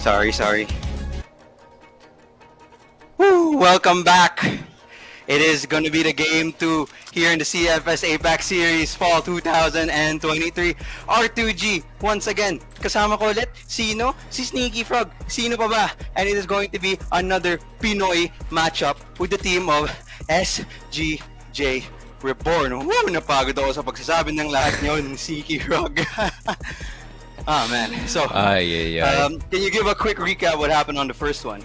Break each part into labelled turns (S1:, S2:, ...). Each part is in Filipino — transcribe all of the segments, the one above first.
S1: Sorry. Woo! Welcome back. It is going to be the game 2 here in the CFS APAC Series Fall 2023. R2G, once again, kasama ko ulit, sino? Si Sneaky Frog. Sino pa ba? And it is going to be another Pinoy matchup with the team of SGJ Reborn. Wow, napagod ako sa pagsasabi ng lahat nyo ng Sneaky Frog. Oh man. So, can you give a quick recap what happened on the first one?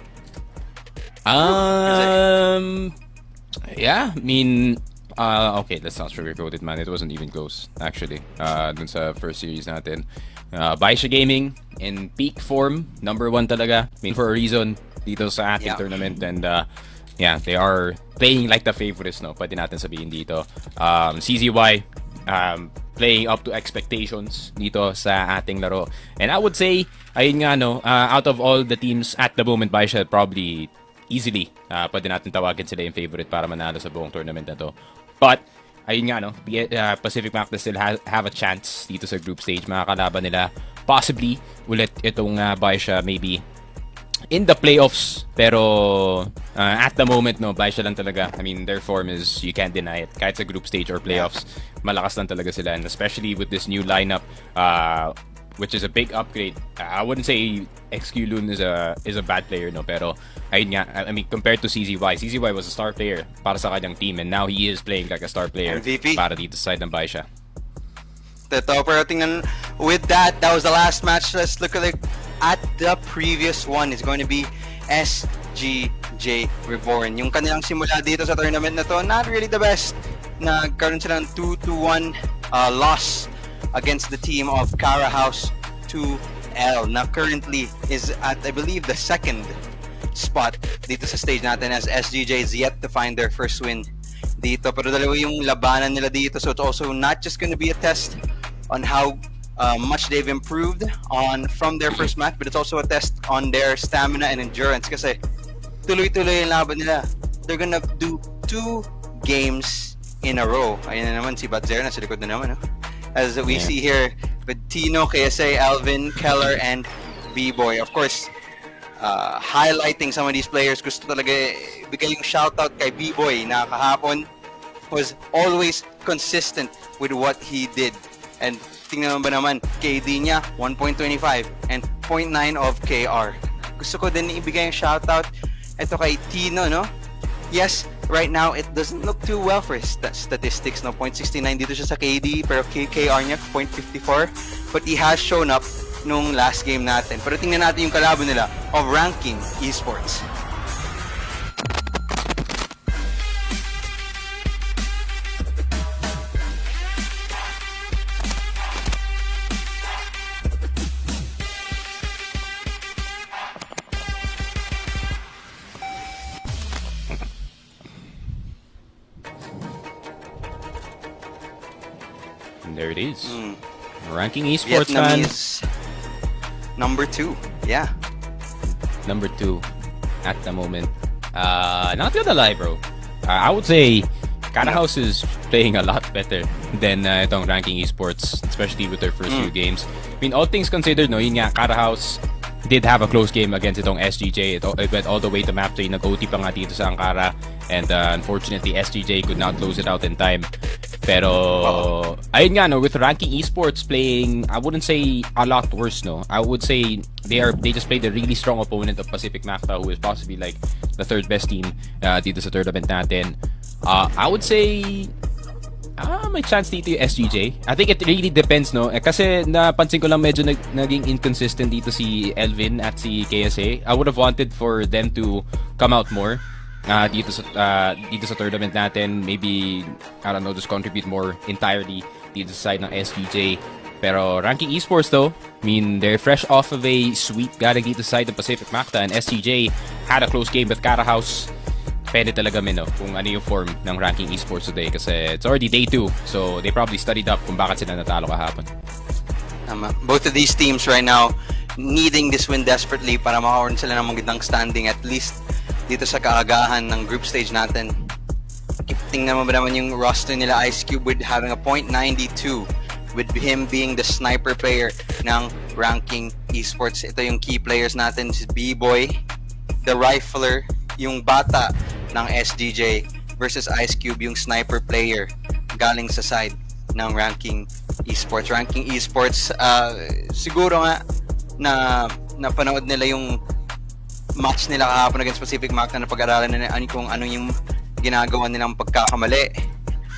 S2: Yeah, I mean, okay, let's not sugarcoat it, man. It wasn't even close, actually. Dun sa first series natin. Baisha Gaming in peak form, #1 talaga. I mean, for a reason dito sa ating tournament, and yeah, they are playing like the favorites, no? Pwede natin sabihin dito. CZY playing up to expectations dito sa ating laro. And I would say, ayun nga, no, out of all the teams at the moment, Baisha probably easily, pwede natin tawagin sila yung favorite para manalo sa buong tournament na to. But, ayun nga, no, Pacific Macta still have a chance dito sa group stage. Mga kalaban nila, possibly, ulit itong Baisha maybe in the playoffs. Pero, at the moment, no, Baisha lang talaga. I mean, their form is, you can't deny it. Kahit sa group stage or playoffs, malakas lang talaga sila. And especially with this new lineup, which is a big upgrade. I wouldn't say XQ Loon is a bad player, no, pero ayun nga, I mean, compared to CZY was a star player para sa kanyang team, and now he is playing like a star player
S1: MVP
S2: para dito sa side ng Baisha.
S1: Pero tingnan, with that was the last match. Let's look at the previous one. It's going to be SGJ Reborn. Yung kanilang simula dito sa tournament na to, not really the best. Nagkaroon sila ng 2-1 loss against the team of Cara House 2L. Now currently is at, I believe, the second spot dito sa stage natin, as SGJ is yet to find their first win dito. Pero dalawa yung labanan nila dito, so it's also not just going to be a test on how much they've improved from their first match, but it's also a test on their stamina and endurance, kasi tuloy-tuloy yung laban nila. They're gonna do 2 games in a row. Ayun na naman si Badzer na sa likod na naman, no? As we see here with Tino, KSA, Alvin, Keller, and B-Boy. Of course, highlighting some of these players, gusto talaga bigay yung shoutout kay B-Boy na kahapon was always consistent with what he did. And tingnan mo ba naman, KD niya 1.25 and 0.9 of KR. Gusto ko din ibigay yung shoutout ito kay Tino, no? Yes, right now it doesn't look too well for his statistics, no? 0.69 dito siya sa KD, pero KR niya 0.54, but he has shown up nung last game natin. Pero tingnan natin yung kalaban nila of ranking esports.
S2: And there it is. Ranking esports,
S1: Vietnamese #2. Yeah.
S2: #2 at the moment. Not gonna lie, bro. I would say Cara House is playing a lot better than itong ranking esports, especially with their first few games. I mean, all things considered, no, yun nga, Cara House did have a close game against itong SGJ. It went all the way to map 3. Nag-OT pa nga dito sa Ankara. And unfortunately, SGJ could not close it out in time. Pero, ayun nga, no, with ranking esports playing, I wouldn't say a lot worse, no. I would say they just played a really strong opponent of Pacific Macta, who is possibly like the 3rd best team dito sa tournament natin. I would say may chance dito yung SGJ. I think it really depends, no? Kasi napansin ko lang medyo naging inconsistent dito si Elvin at si KSA. I would have wanted for them to come out more dito sa tournament natin. Maybe, I don't know, just contribute more entirely dito sa side ng SGJ. Pero ranking esports though, I mean, they're fresh off of a sweep galing dito sa side ng Pacific Macta, and SGJ had a close game with Cara House. Pwede talaga no, kung ano yung form ng ranking esports today, kasi it's already day 2, so they probably studied up kung bakit sila natalo kahapon.
S1: Both of these teams right now needing this win desperately para makaroon sila ng magandang standing, at least dito sa kaagahan ng group stage natin. Tingnan mo ba naman yung roster nila, Ice Cube with having a .92, with him being the sniper player ng ranking Esports. Ito yung key players natin, si B-Boy, the Rifler, yung bata ng SGJ versus Ice Cube, yung sniper player galing sa side ng Ranking Esports. Ranking Esports, siguro nga na napanood nila yung match nila kahapon against Pacific Mac na napag-aralan nila kung ano yung ginagawa nilang pagkakamali.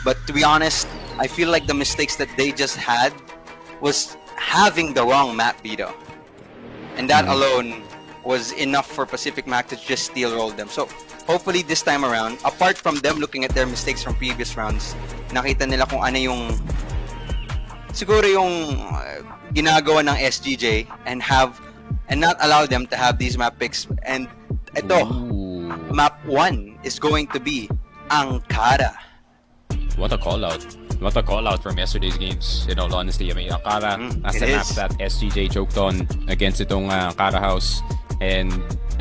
S1: But to be honest, I feel like the mistakes that they just had was having the wrong map veto. And that alone was enough for Pacific Mac to just steelroll them. So hopefully this time around, apart from them looking at their mistakes from previous rounds, nakita nila kung ano yung siguro yung ginagawa ng SGJ and not allow them to have these map picks. And ito, map 1 is going to be Ankara.
S2: What a call out. What a call out from yesterday's games, in all honesty. I mean, Ankara, as the map that SGJ choked on against itong Ankara house. And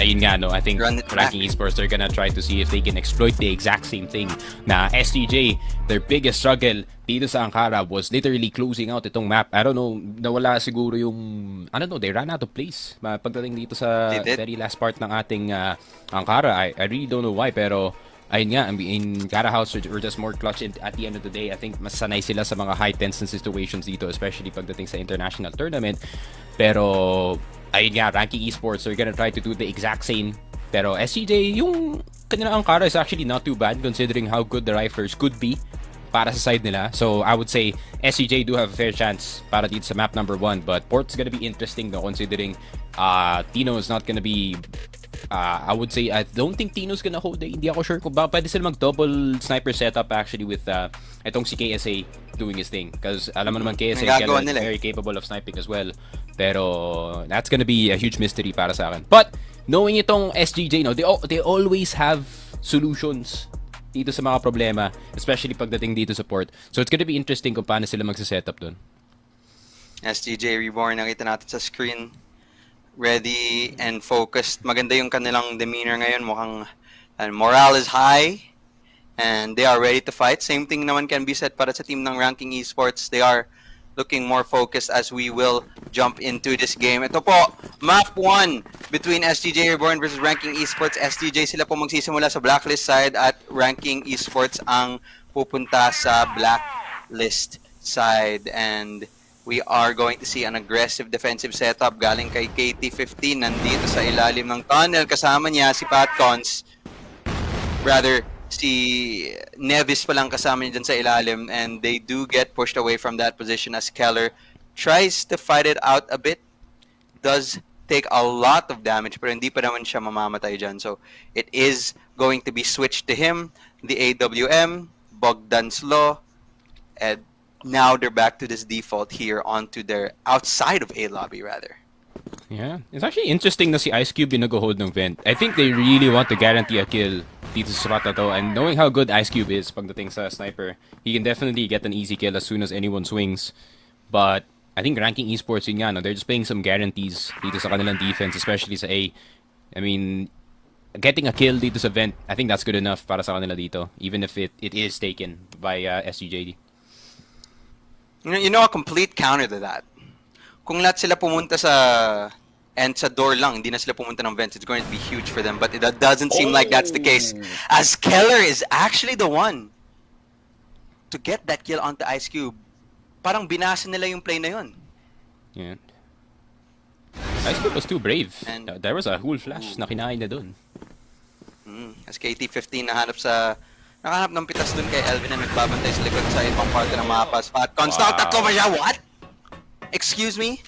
S2: ayun nga, no, I think Ranking Esports, they're gonna try to see if they can exploit the exact same thing na SGJ, their biggest struggle dito sa Ankara was literally closing out itong map. I don't know, nawala siguro yung, I don't know, they ran out of place pagdating dito sa very last part ng ating Ankara. I really don't know why, pero ayun nga, I mean, Ankara House were just more clutch at the end of the day. I think mas sanay sila sa mga high tension situations dito, especially pagdating sa international tournament. Pero ayun nga, Ranking Esports, they're gonna try to do the exact same. Pero SCJ, yung kanilang Ankara is actually not too bad considering how good the Riflers could be para sa side nila. So I would say SCJ do have a fair chance para dito sa map number 1. But Port's gonna be interesting though considering Tino is not gonna be I would say I don't think Tino's gonna hold it. Hindi ako sure kung ba pwede sila mag-double sniper setup actually with itong si KSA doing his thing. Because alam mo naman KSA is very capable of sniping as well. Pero that's gonna be a huge mystery para sa akin. But knowing itong SGJ, no, they always have solutions dito sa mga problema, especially pagdating dito sa port. So it's gonna be interesting kung paano sila magsa-setup doon.
S1: SGJ Reborn, nakita natin sa screen. Ready and focused. Maganda yung kanilang demeanor ngayon. Mukhang morale is high and they are ready to fight. Same thing naman can be said para sa team ng Ranking Esports. They are looking more focused as we will jump into this game. Ito po, map 1 between SGJ Reborn versus Ranking Esports. SGJ sila po magsisimula sa blacklist side at Ranking Esports ang pupunta sa blacklist side. And we are going to see an aggressive defensive setup galing kay KT15. Nandito sa ilalim ng tunnel. Kasama niya si Patcons. Rather, si Nevis pa lang kasama niya dyan sa ilalim, and they do get pushed away from that position as Keller tries to fight it out a bit. Does take a lot of damage, pero hindi pa naman siya mamamatay dyan. So it is going to be switched to him, the AWM, Bogdan's Law, and now they're back to this default here onto their outside of A lobby rather.
S2: Yeah, it's actually interesting na si Ice Cube yung nag-hold ng vent. I think they really want to guarantee a kill dito sa spot na to, and knowing how good Ice Cube is pagdating sa sniper, he can definitely get an easy kill as soon as anyone swings. But I think Ranking Esports yun nga, no? They're just playing some guarantees dito sa kanilang defense, especially sa A. I mean, getting a kill dito sa vent, I think that's good enough para sa kanila dito, even if it is taken by SGJ.
S1: You know a complete counter to that. Kung lahat sila pumunta sa door lang, hindi na sila pumunta ng vents, it's going to be huge for them. But it doesn't seem like that's the case. As Keller is actually the one to get that kill onto Ice Cube. Parang binasa nila yung play na yun.
S2: Yeah. Ice Cube was too brave. And there was a whole flash na kinain na dun.
S1: As KT15 nakahanap ng pitas dun kay Elvin na nagbabantay sa likod sa ibang parte ng mapas. Patcons now, tatlo ba siya? What? Excuse me?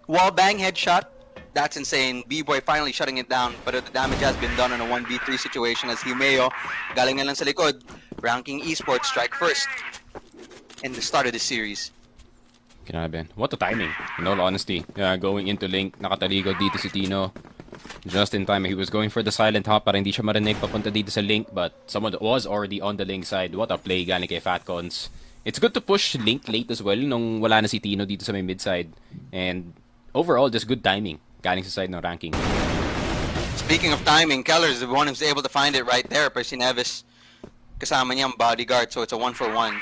S1: Wallbang headshot? That's insane. B-Boy finally shutting it down, but the damage has been done on a 1v3 situation as Humeo galing na lang sa likod. Ranking Esports strike first in the start of the series.
S2: Grabe. What a timing, in all honesty. Going into link, nakataligod dito si Tino. Just in time, he was going for the silent hop para hindi siya marinig papunta dito sa link, but someone was already on the link side. What a play galing kay Fatcons. It's good to push link late as well nung wala na si Tino dito sa may mid side. And overall, just good timing galing sa side ng Ranking.
S1: Speaking of timing, Keller is the one who's able to find it right there. Pero si Nevis, kasama niya ang bodyguard, so it's a 1-for-1.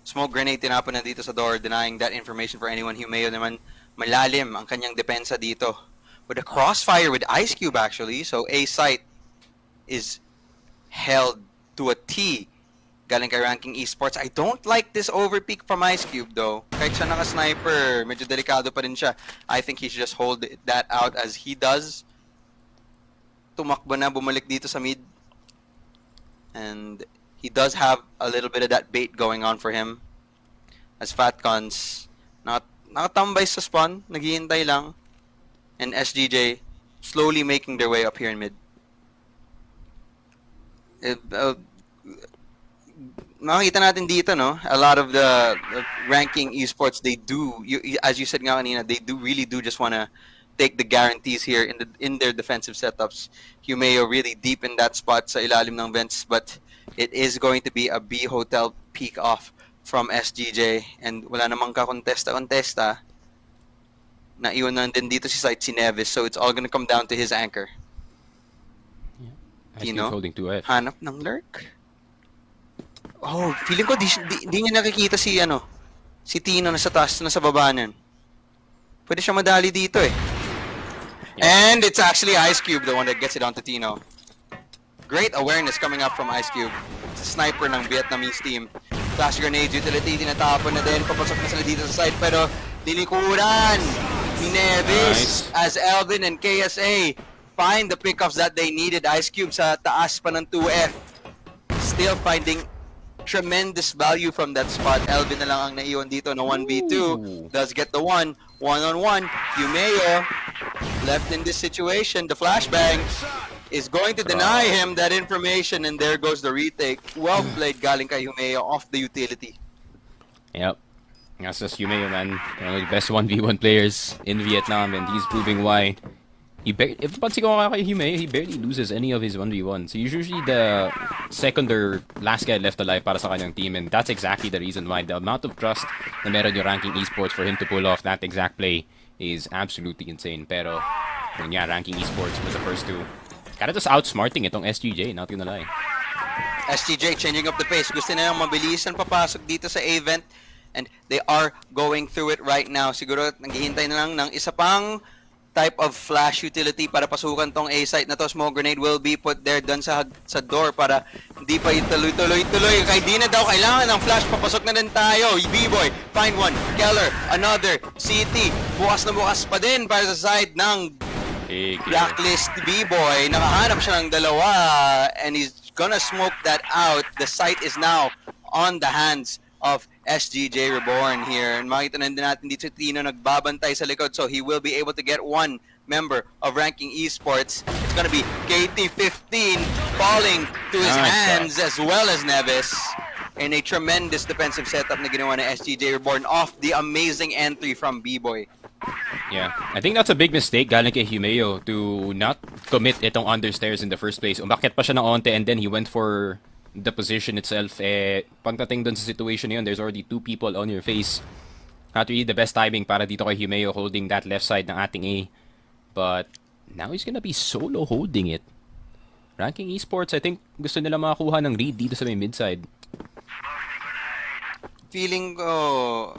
S1: Smoke grenade tinapon na dito sa door, denying that information for anyone. Humeo naman malalim ang kanyang depensa dito. With a crossfire with Ice Cube actually, so A site is held to a T. Galing kay Ranking Esports. I don't like this overpeak from Ice Cube though. Kahit siya naka-sniper, medyo delikado pa rin siya. I think he should just hold that out as he does. Tumakbo na, bumalik dito sa mid. And he does have a little bit of that bait going on for him. As Fatcons nakatambay sa spawn, naghihintay lang. And SGJ slowly making their way up here in mid. Makikita natin dito, no? A lot of the ranking esports, they do, as you said nga kanina, they really do just want to take the guarantees here in their defensive setups. Humeo really deep in that spot sa ilalim ng vents, but it is going to be a B hotel peek off from SGJ, and wala namang ka-contesta. Naiwan na din dito si site si Nevis, so it's all gonna come down to his anchor.
S2: Tino holding 2F.
S1: Hanap ng lurk. Oh, feeling ko di niya nakikita si Tino na sa taas, na sa baba nun. Pwede siya madali dito eh. Yeah. And it's actually Ice Cube the one that gets it onto Tino. Great awareness coming up from Ice Cube. It's a sniper ng Vietnamese team. Flash grenade utility, tinatapon na din. Papasok na sila dito sa side, pero dilikuran ni Nevis as Elvin and KSA find the pickups that they needed. Ice Cube sa taas pa ng 2F. Still finding tremendous value from that spot. Elvin na lang ang naiwan dito na 1v2. Does get the one-on-one. Humeo left in this situation. The flashbang is going to deny him that information, and there goes the retake. Well played galing kay Humeo off the utility.
S2: Yep. That's just Humeo, man. One of the best 1v1 players in Vietnam, and he's proving why. If pansin ko kay Humeo, he barely loses any of his 1v1. So he's usually the second or last guy left alive para sa kanyang team, and that's exactly the reason why. The amount of trust na meron yung Ranking Esports for him to pull off that exact play is absolutely insane. Pero, yun nga, Ranking Esports with the first two. Kaya just outsmarting itong SGJ, not gonna lie.
S1: SGJ changing up the pace. Gusto nilang mabilisan papasok dito sa event, and they are going through it right now. Siguro naghihintay na lang ng isa pang type of flash utility para pasukan tong A site na to. Smoke grenade will be put there dun sa door para hindi pa ituloy. Kay di na daw kailangan ng flash. Papasok na din tayo. B-boy, find one. Keller, another. CT, bukas na bukas pa din para sa side ng Blacklist. B-boy, nakahanap siya ng dalawa, and he's gonna smoke that out. The site is now on the hands of SGJ Reborn here. And makita na din natin dito si Tino nagbabantay sa likod, so he will be able to get one member of Ranking Esports. It's gonna be KT15 falling to his hands as well as Nevis in a tremendous defensive setup na ginawa ni SGJ Reborn off the amazing entry from B-boy.
S2: Yeah, I think that's a big mistake galing kay Humeo to not commit itong understairs in the first place. Umakyat pa siya ng onte, and then he went for the position itself. Pagdating dun sa situation na yun, there's already two people on your face. Not really the best timing para dito kay Humeo holding that left side ng ating A. But now he's gonna be solo holding it. Ranking Esports, I think gusto nila makakuha ng lead dito sa may mid-side.
S1: Feeling ko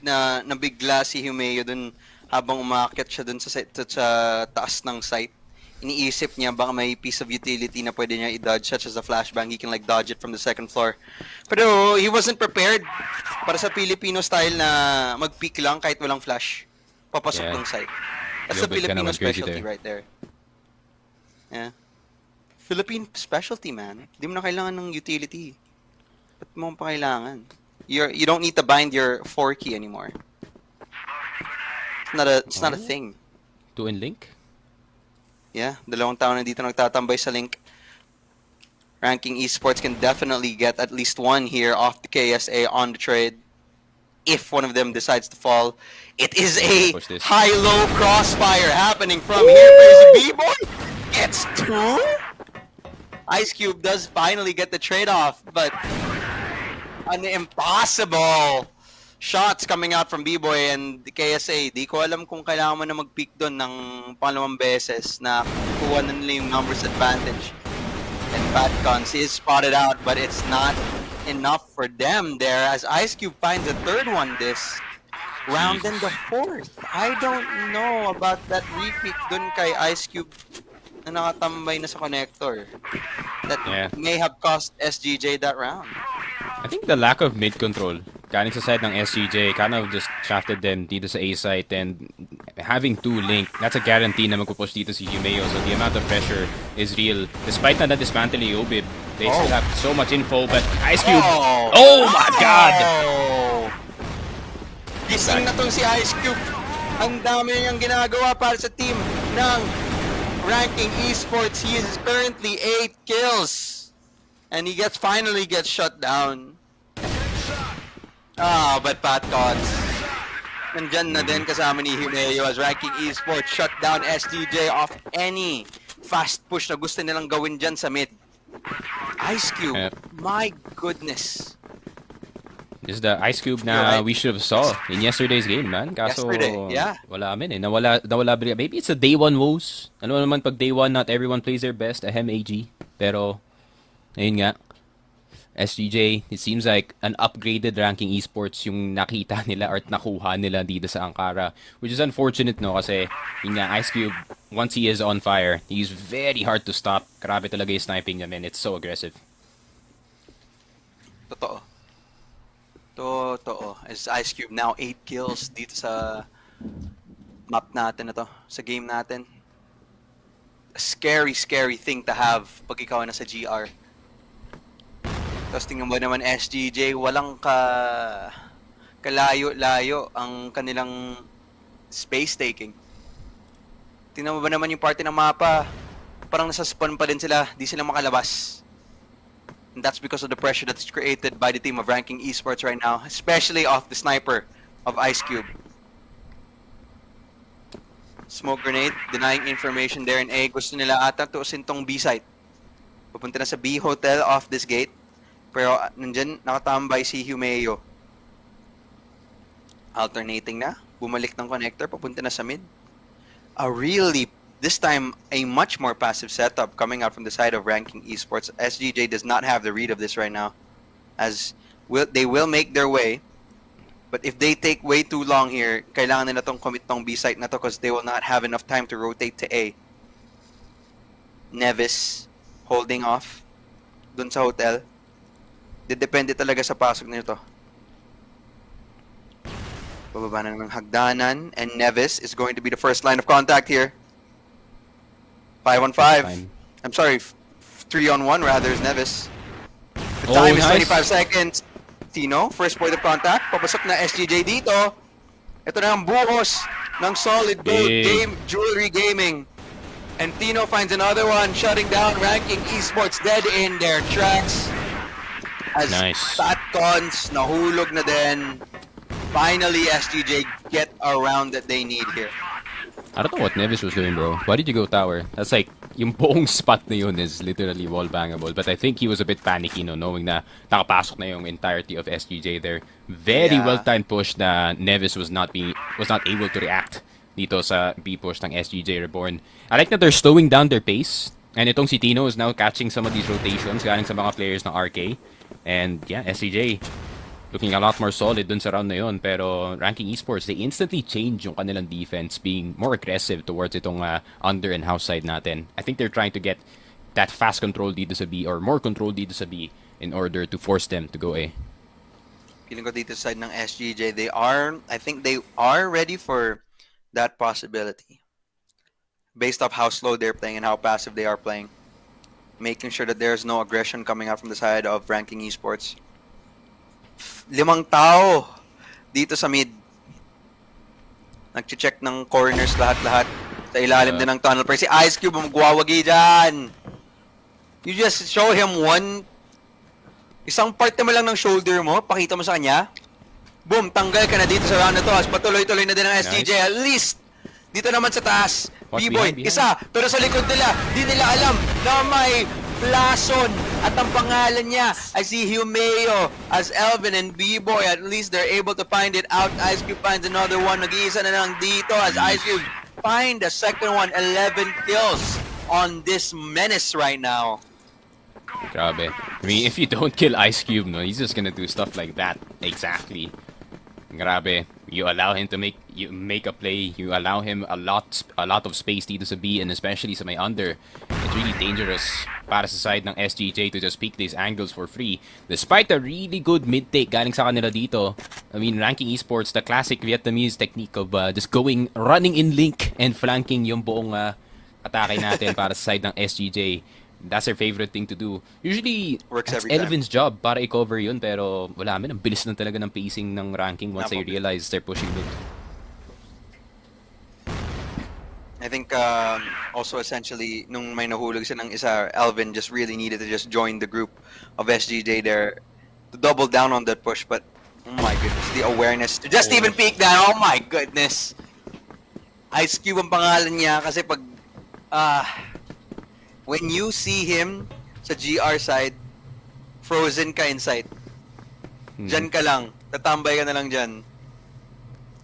S1: na nabigla si Humeo dun habang umakyat siya dun sa taas ng site. Iniisip niya baka may piece of utility na pwede niya i-dodge, such as a flashbang. He can like dodge it from the second floor. Pero he wasn't prepared para sa Filipino style na mag-peek lang kahit walang flash. Papasok ng site. That's the Filipino specialty right there. Yeah. Philippine specialty, man. Hindi mo na kailangan ng utility. Ba't mo pa kailangan? You don't need to bind your 4 key anymore. It's not a thing.
S2: 2 in link?
S1: Yeah, dalawang tao na dito nagtatambay sa link. Ranking Esports can definitely get at least one here off the KSA on the trade. If one of them decides to fall. It is a high-low crossfire happening from here. There's B-boy. Gets 2. Ice Cube does finally get the trade-off, but an impossible shots coming out from B-boy and the KSA. Di ko alam kung kailangan mo na mag-peak doon ng pangalawang beses na kuha na nila yung numbers advantage. And Fatcons is spotted out, but it's not enough for them there as Ice Cube finds a third one. round
S2: Jesus.
S1: and the fourth. I don't know about that repeat dun kay Ice Cube na nakatambay na sa connector. That
S2: Yeah.
S1: may have cost SGJ that round.
S2: I think the lack of mid control galing sa side ng SGJ kind of just shafted them dito sa A site, and having two link, that's a guarantee na magpupush dito si Humeo. So the amount of pressure is real. Despite na dismantle yung Obib, they still have so much info, but Ice Cube, oh my god!
S1: Oh! Gising na tong si Ice Cube. Ang dami niyang ginagawa para sa team ng Ranking Esports. He is currently 8 kills. And he finally gets shut down. But Pat Cons. Nandyan na din kasama ni Humeo as Ranking Esports shut down SGJ off any fast push na gusto nilang gawin dyan sa mid. Ice Cube, my goodness.
S2: This is the Ice Cube na we should have saw in yesterday's game, man. Kaso,
S1: Yesterday, yeah.
S2: wala amin eh. Nawala bigla. Maybe it's a day one woes. Ano naman pag day one, not everyone plays their best. Ahem, AG. Pero, ayun nga. SGJ, it seems like an upgraded Ranking Esports yung nakita nila or nakuha nila dito sa Ankara. Which is unfortunate, no? Kasi, yun nga, Ice Cube, once he is on fire, he's very hard to stop. Grabe talaga yung sniping niya, man. It's so aggressive.
S1: Totoo. As Ice Cube now 8 kills dito sa map natin na to, sa game natin. A scary thing to have pag ikaw na sa GR. Tapos tingnan mo naman SGJ, walang kalayo-layo ang kanilang space taking. Tingnan mo ba naman yung parte ng mapa, parang nasa spawn pa din sila, di sila makalabas. And that's because of the pressure that's created by the team of Ranking Esports right now, especially off the sniper of Ice Cube. Smoke grenade, denying information there in A. Gusto nila ata tuusin tong B site. Pupunta na sa B hotel off this gate. Pero nandyan nakatambay si Humeo. Alternating na, bumalik ng connector, papunta na sa mid. This time, a much more passive setup coming out from the side of Ranking Esports. SGJ does not have the read of this right now, as they will make their way. But if they take way too long here, kailangan nila tong commit tong B site na to because they will not have enough time to rotate to A. Nevis holding off dun sa hotel. Depende talaga sa pasok nito. Bababa na ng hagdanan, and Nevis is going to be the first line of contact here. 5-on-5. I'm sorry, 3-on-1 rather is Nevis. The time is 25 seconds. Tino, first point of contact. Papasok na SGJ dito. Ito na ang buhos ng solid gold game, Jewelry Gaming. And Tino finds another one, shutting down Ranking Esports dead in their tracks. As Fatcons nahulog na din. Finally, SGJ get a round that they need here.
S2: I don't know what Nevis was doing, bro. Why did you go tower? That's like, yung buong spot na yun is literally wall bangable. But I think he was a bit panicky, no, knowing na nakapasok na yung entirety of SGJ there. Very well-timed push na Nevis was not able to react dito sa B push ng SGJ Reborn. I like that they're slowing down their pace. And itong si Tino is now catching some of these rotations galing sa mga players ng RK. And yeah, SGJ looking a lot more solid dun sa round na yun. Pero Ranking Esports, they instantly change yung kanilang defense, being more aggressive towards itong under and house side natin. I think they're trying to get that fast control dito sa B, or more control dito sa B, in order to force them to go A.
S1: Feeling ko dito sa side ng SGJ, I think they are ready for that possibility. Based off how slow they're playing and how passive they are playing. Making sure that there's no aggression coming out from the side of Ranking Esports. 5 tao dito sa mid. Nag-check ng corners lahat-lahat. Sa ilalim din ng tunnel. Pero si Ice Cube magwawagi dyan. You just show him isang part naman lang ng shoulder mo. Pakita mo sa kanya. Boom, tanggal ka na dito sa round na to. As patuloy-tuloy na din ang SGJ. At least, dito naman sa taas. B-Boy, isa. Pero sa likod nila, di nila alam na may Blason at ang pangalan niya ay si Humeo as Elvin and B-Boy. At least they're able to find it out. Ice Cube finds another one. Nag-iisa na lang dito as Ice Cube find the second one. 11 kills on this menace right now.
S2: Grabe. I mean, if you don't kill Ice Cube, no, he's just gonna do stuff like that. Exactly. Grabe. You allow him to make a play. You allow him a lot of space dito sa B, and especially sa may under. It's really dangerous para sa side ng SGJ to just pick these angles for free. Despite a really good mid take galing sa kanila dito. I mean, ranking esports, the classic Vietnamese technique of just running in link and flanking yung buong atake natin para sa side ng SGJ. That's their favorite thing to do. Usually,
S1: Works
S2: it's
S1: every time.
S2: Elvin's job para i-cover yun, pero wala amin. Ang bilis lang talaga ng pacing ng ranking once they realize they're pushing mid.
S1: I think also essentially nung may nahulog siya ng isa, Alvin just really needed to just join the group of SGJ there to double down on that push. But oh my goodness, the awareness to just even peek down. Oh my goodness. Ice Cube ang pangalan niya kasi pag when you see him sa GR side, frozen ka inside. Diyan ka lang. Tatambay ka na lang dyan.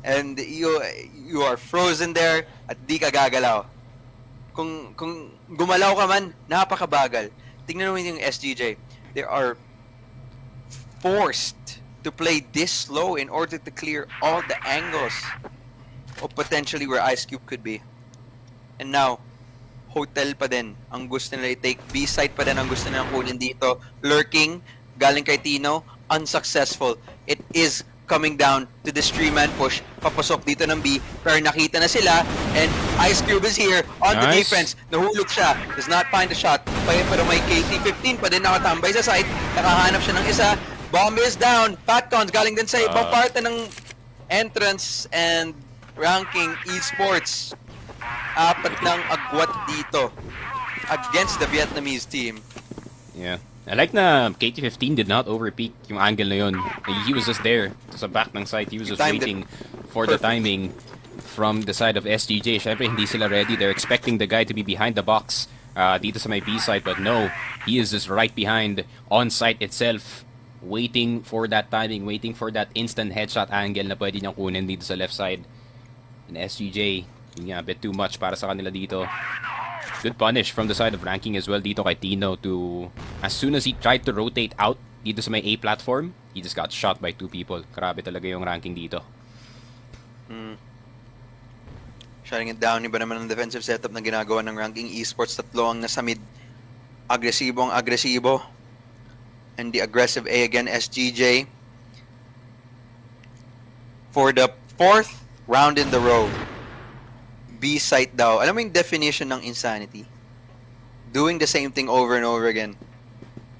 S1: And you are frozen there at di ka gagalaw. Kung gumalaw ka man, napakabagal. Tingnan mo yung SGJ. They are forced to play this slow in order to clear all the angles of potentially where Ice Cube could be. And now, hotel pa din ang gusto nila i-take. B-side pa din ang gusto nila kunin dito. Lurking, galing kay Tino, unsuccessful. It is coming down to the three-man push. Papasok dito ng B, pero nakita na sila, and Ice Cube is here on the defense. Nahulog siya, does not find a shot. Pero may KT-15 pa din nakatambay sa side. Nakahanap siya ng isa. Bomb is down. Fatcons galing din sa ibang parte ng entrance, and ranking esports. Apat ng agwat dito against the Vietnamese team.
S2: Yeah. I like na KT-15 did not overpeak yung angle na yun. He was just there sa back ng site. He was just waiting for the timing from the side of SGJ. Syempre hindi sila ready. They're expecting the guy to be behind the box dito sa may B side, but no, he is just right behind on site itself, waiting for that timing, waiting for that instant headshot angle na pwede niyang kunin dito sa left side. And SGJ, yun nga, a bit too much para sa kanila dito. Good punish from the side of ranking as well dito kay Tino to, as soon as he tried to rotate out dito sa may A platform, he just got shot by two people. Grabe talaga yung ranking dito.
S1: Shutting it down, iba naman ang defensive setup na ginagawa ng ranking esports. Tatlo ang nasa mid. Agresibong agresibo. And the aggressive A again, SGJ. For the fourth round in the row. B site daw. Alam mo yung definition ng insanity? Doing the same thing over and over again.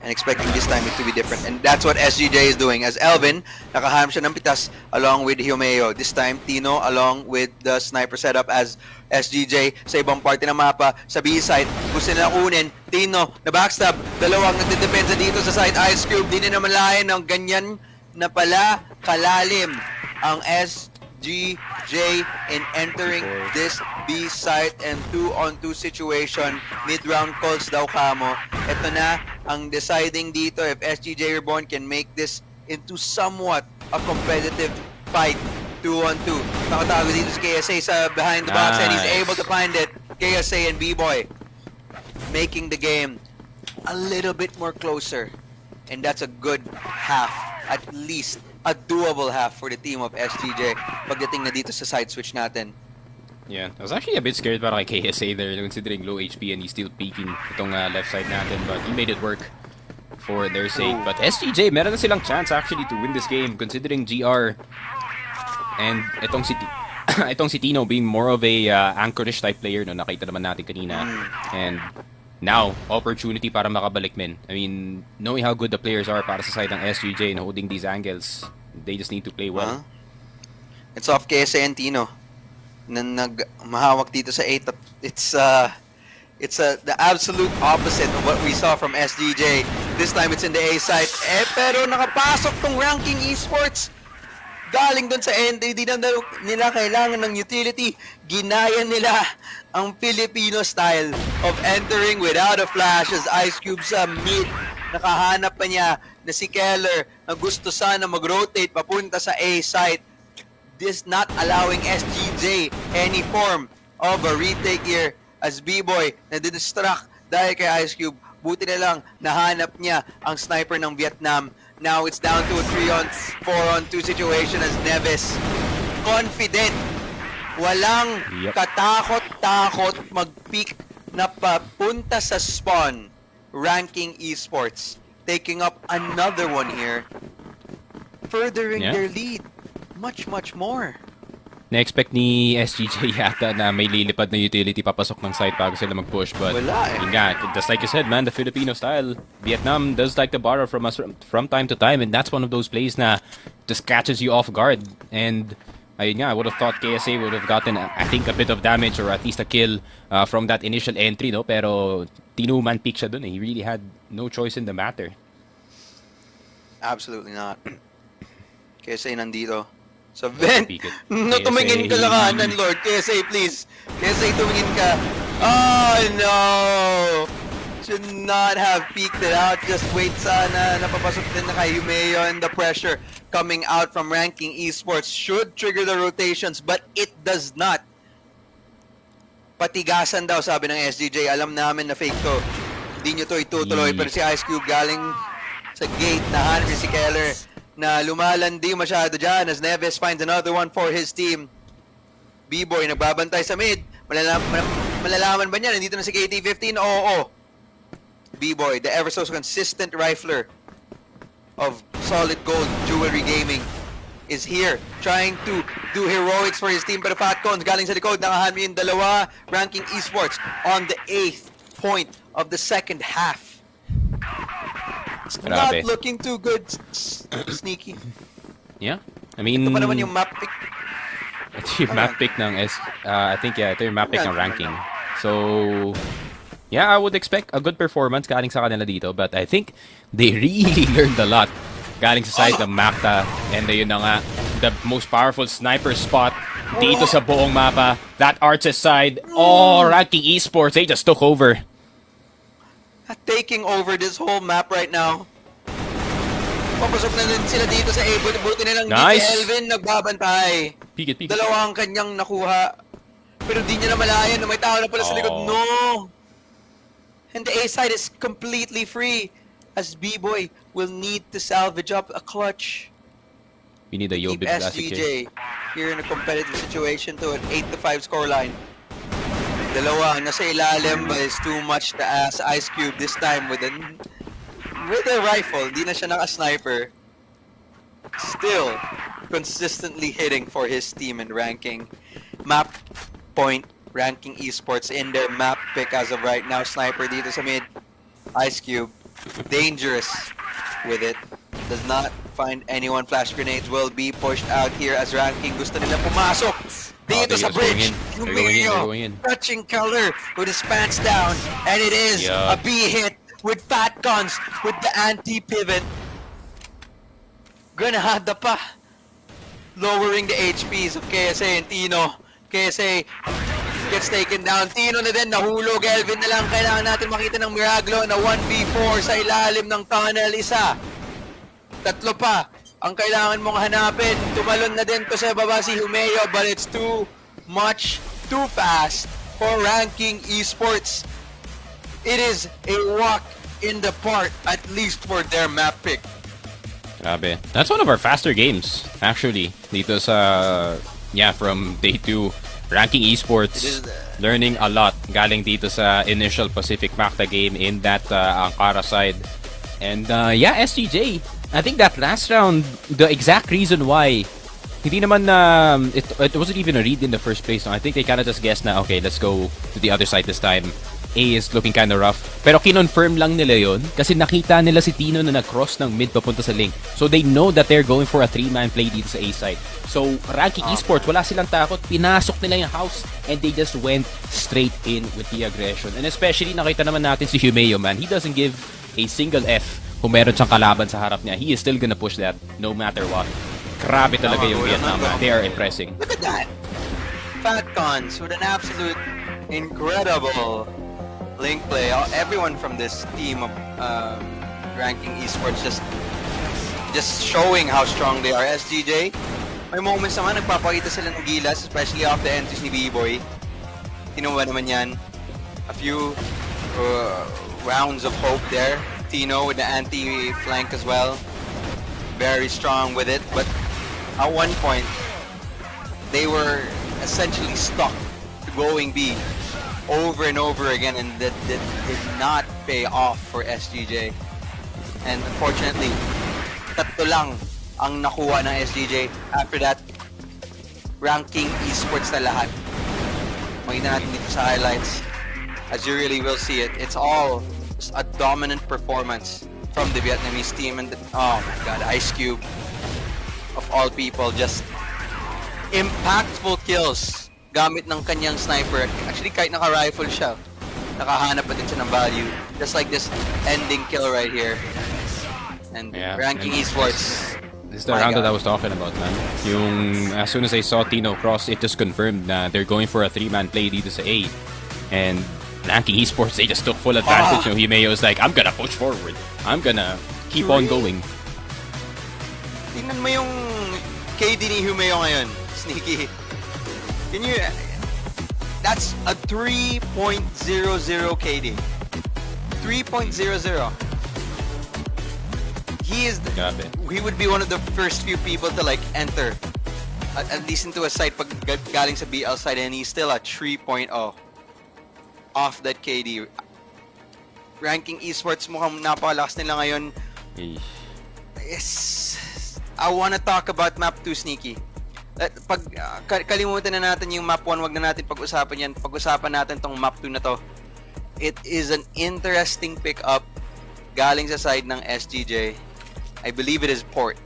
S1: And expecting this time it to be different. And that's what SGJ is doing. As Elvin, nakahanap siya ng pitas along with Humeo. This time, Tino along with the sniper setup as SGJ sa ibang parte ng mapa. Sa B side, gusto nila kunin. Tino, na backstab. Dalawang nagdedepensa dito sa side. Ice Cube, di na naman lahin ng ganyan na pala kalalim ang SGJ in entering this B site and 2-on-2 situation. Mid-round calls daw kamo. Ito na ang deciding dito if SGJ Reborn can make this into somewhat a competitive fight. 2-on-2. Nakatago dito si KSA sa behind the box and he's able to find it. KSA and B-Boy making the game a little bit more closer. And that's a good half. At least a doable half for the team of SGJ pagdating na dito sa side switch natin.
S2: Yeah, I was actually a bit scared para kay KSA there considering low HP and he's still peeking itong left side natin, but he made it work for their sake. But SGJ, meron na silang chance actually to win this game considering GR and itong si Tino being more of a anchorish type player no, nakita naman natin kanina. And now, opportunity para makabalik men. I mean, knowing how good the players are para sa side ng SGJ na holding these angles, they just need to play well.
S1: It's off KSA and Tino na nagmahawak dito sa 8. It's the absolute opposite of what we saw from SGJ. This time it's in the A side. Pero nakapasok tong ranking esports. Galing doon sa end, hindi na nila kailangan ng utility. Ginaya nila ang Filipino style of entering without a flash as Ice Cube sa mid. Nakahanap pa niya na si Keller na gusto sana mag-rotate papunta sa A site. This not allowing SGJ any form of a retake here as B-Boy na distract dahil kay Ice Cube. Buti na lang nahanap niya ang sniper ng Vietnam. Now it's down to a 3-on-4-on-2 situation as Neves confident. Walang katakot-takot mag-peak na papunta sa spawn. Ranking Esports taking up another one here. Furthering their lead. Much more.
S2: Na-expect ni SGJ yata na may lilipad na utility papasok ng site bago sila mag-push. But,
S1: Wala eh.
S2: yun nga, just like you said, man, the Filipino style. Vietnam does like to borrow from us from time to time, and that's one of those plays na just catches you off guard. And, ayun nga, I would have thought KSA would have gotten, I think, a bit of damage or at least a kill from that initial entry, no? Pero, tinuman pick siya dun eh. He really had no choice in the matter.
S1: Absolutely not. KSA nandito. So, Vent, no,
S2: KSA.
S1: tumingin ka lang kanan, Lord. KSA, please. KSA, tumingin ka. Oh, no! Should not have peeked it out. Just wait sana. Napapasok din na kay Humeo, and the pressure coming out from Ranking Esports should trigger the rotations, but it does not. Patigasan daw, sabi ng SGJ. Alam namin na fake to. Hindi nyo to itutuloy. Pero si Ice Cube galing sa gate. Nahanap si Keller na lumalandi masyado dyan as Neves finds another one for his team. B-Boy nagbabantay sa mid. Malalaman ba niya? Nandito na si KT-15? Oo. B-Boy, the ever so consistent rifler of solid gold jewelry gaming, is here trying to do heroics for his team. Pero Fatcons galing sa likod. Nakahanmi yung dalawa. Ranking Esports on the 8th point of the second half. It's not looking too good, Sneaky.
S2: Yeah, I mean,
S1: ito pa naman yung map pick.
S2: Ito yung map pick ng I think ito yung map pick ng ranking. So, yeah, I would expect a good performance galing sa kanila dito, but I think they really learned a lot galing sa side ng Macta, and yun na nga, the most powerful sniper spot dito sa buong mapa. That Arches side, Ranking Esports, they just took over.
S1: Taking over this whole map right now. Papasok na din sila dito sa A. Buti nilang
S2: nice.
S1: Elvin nagbabantay.
S2: Peek it.
S1: Dalawa ang kanyang nakuha. Pero di niya na malayan na may tao na pala sa likod. No! And the A side is completely free as B-Boy will need to salvage up a clutch.
S2: We need a
S1: Keep
S2: Yobib classic
S1: SGJ here in a competitive situation to an 8-5 scoreline. Dalawa nasa ilalim, but it's too much to ask. Ice Cube this time with a rifle. Di na siya naka-sniper. Still consistently hitting for his team in ranking. Map point, Ranking Esports in their map pick as of right now. Sniper dito sa mid. Ice Cube, dangerous with it. Does not find anyone. Flash grenades will be pushed out here as Ranking gusto nila pumasok dito sa bridge. Humeo touching Keller with his pants down, and it is a B hit with Fatcons with the anti-pivot. Granada pa, lowering the HPs of KSA and Tino. KSA gets taken down. Tino na din, nahulog. Elvin na lang. Kailangan natin makita ng Miraglo na 1v4 sa ilalim ng tunnel. Isa. Tatlo pa ang kailangan mong hanapin. Tumalon na din to sa baba si Humeo, but it's too much, too fast for Ranking Esports. It is a walk in the park, at least for their map pick.
S2: Grabe. That's one of our faster games, actually. Dito sa, from day 2. Ranking Esports, learning a lot galing dito sa initial Pacific Macta game in that Ankara side. And SGJ, I think that last round, the exact reason why, hindi naman it wasn't even a read in the first place. No? I think they kind of just guessed na, okay, let's go to the other side this time. A is looking kind of rough. Pero kinonfirm lang nila yon kasi nakita nila si Tino na nag-cross ng mid papunta sa link. So they know that they're going for a 3-man play dito sa A side. So Ranking Esports, wala silang takot. Pinasok nila yung house and they just went straight in with the aggression. And especially nakita naman natin si Humeo, man. He doesn't give a single F kung meron siyang kalaban sa harap niya. He is still gonna push that no matter what. Grabe talaga yung Vietnam, man. They are impressing.
S1: Look at that! Fatcons with an absolute incredible link play. Everyone from this team of Ranking Esports just showing how strong they are. SGJ, may moments naman nagpapakita sila ng gilas, especially off the entries ni B-Boy. Tino ba naman yan? A few rounds of hope there. Tino with the anti-flank as well. Very strong with it, but at one point, they were essentially stuck going B over and over again, and that did not pay off for SGJ. And unfortunately, tatlo lang ang nakuha ng SGJ. After that, ranking esports na lahat. Makita natin dito sa highlights. As you really will see it, it's all just a dominant performance from the Vietnamese team. And oh my god, Ice Cube, of all people, just impactful kills gamit ng kanyang sniper. Actually, kahit naka-rifle siya, nakahanap pa din siya ng value. Just like this ending kill right here. And ranking esports.
S2: This is the round that I was talking about, man. Yung, as soon as I saw Tino cross, it just confirmed that they're going for a 3-man play dito sa A. And ranking esports, they just took full advantage. You know, Himeo was like, I'm gonna push forward. I'm gonna keep on going.
S1: Tingnan mo yung KD ni Himeo ngayon, Sneaky. Can you... That's a 3.00 KD. 3.00. He would be one of the first few people to like enter at least into a site pag galing sa BL side, and he's still at 3.0 off that KD. Ranking esports mukhang napakalakas nila ngayon. Yes. I wanna talk about map 2, Sneaky. Pag kalimutan na natin yung map 1, wag na natin pag-usapan yan. Pag-usapan natin tong map 2 na to. It is an interesting pick-up galing sa side ng SGJ. I believe it is port.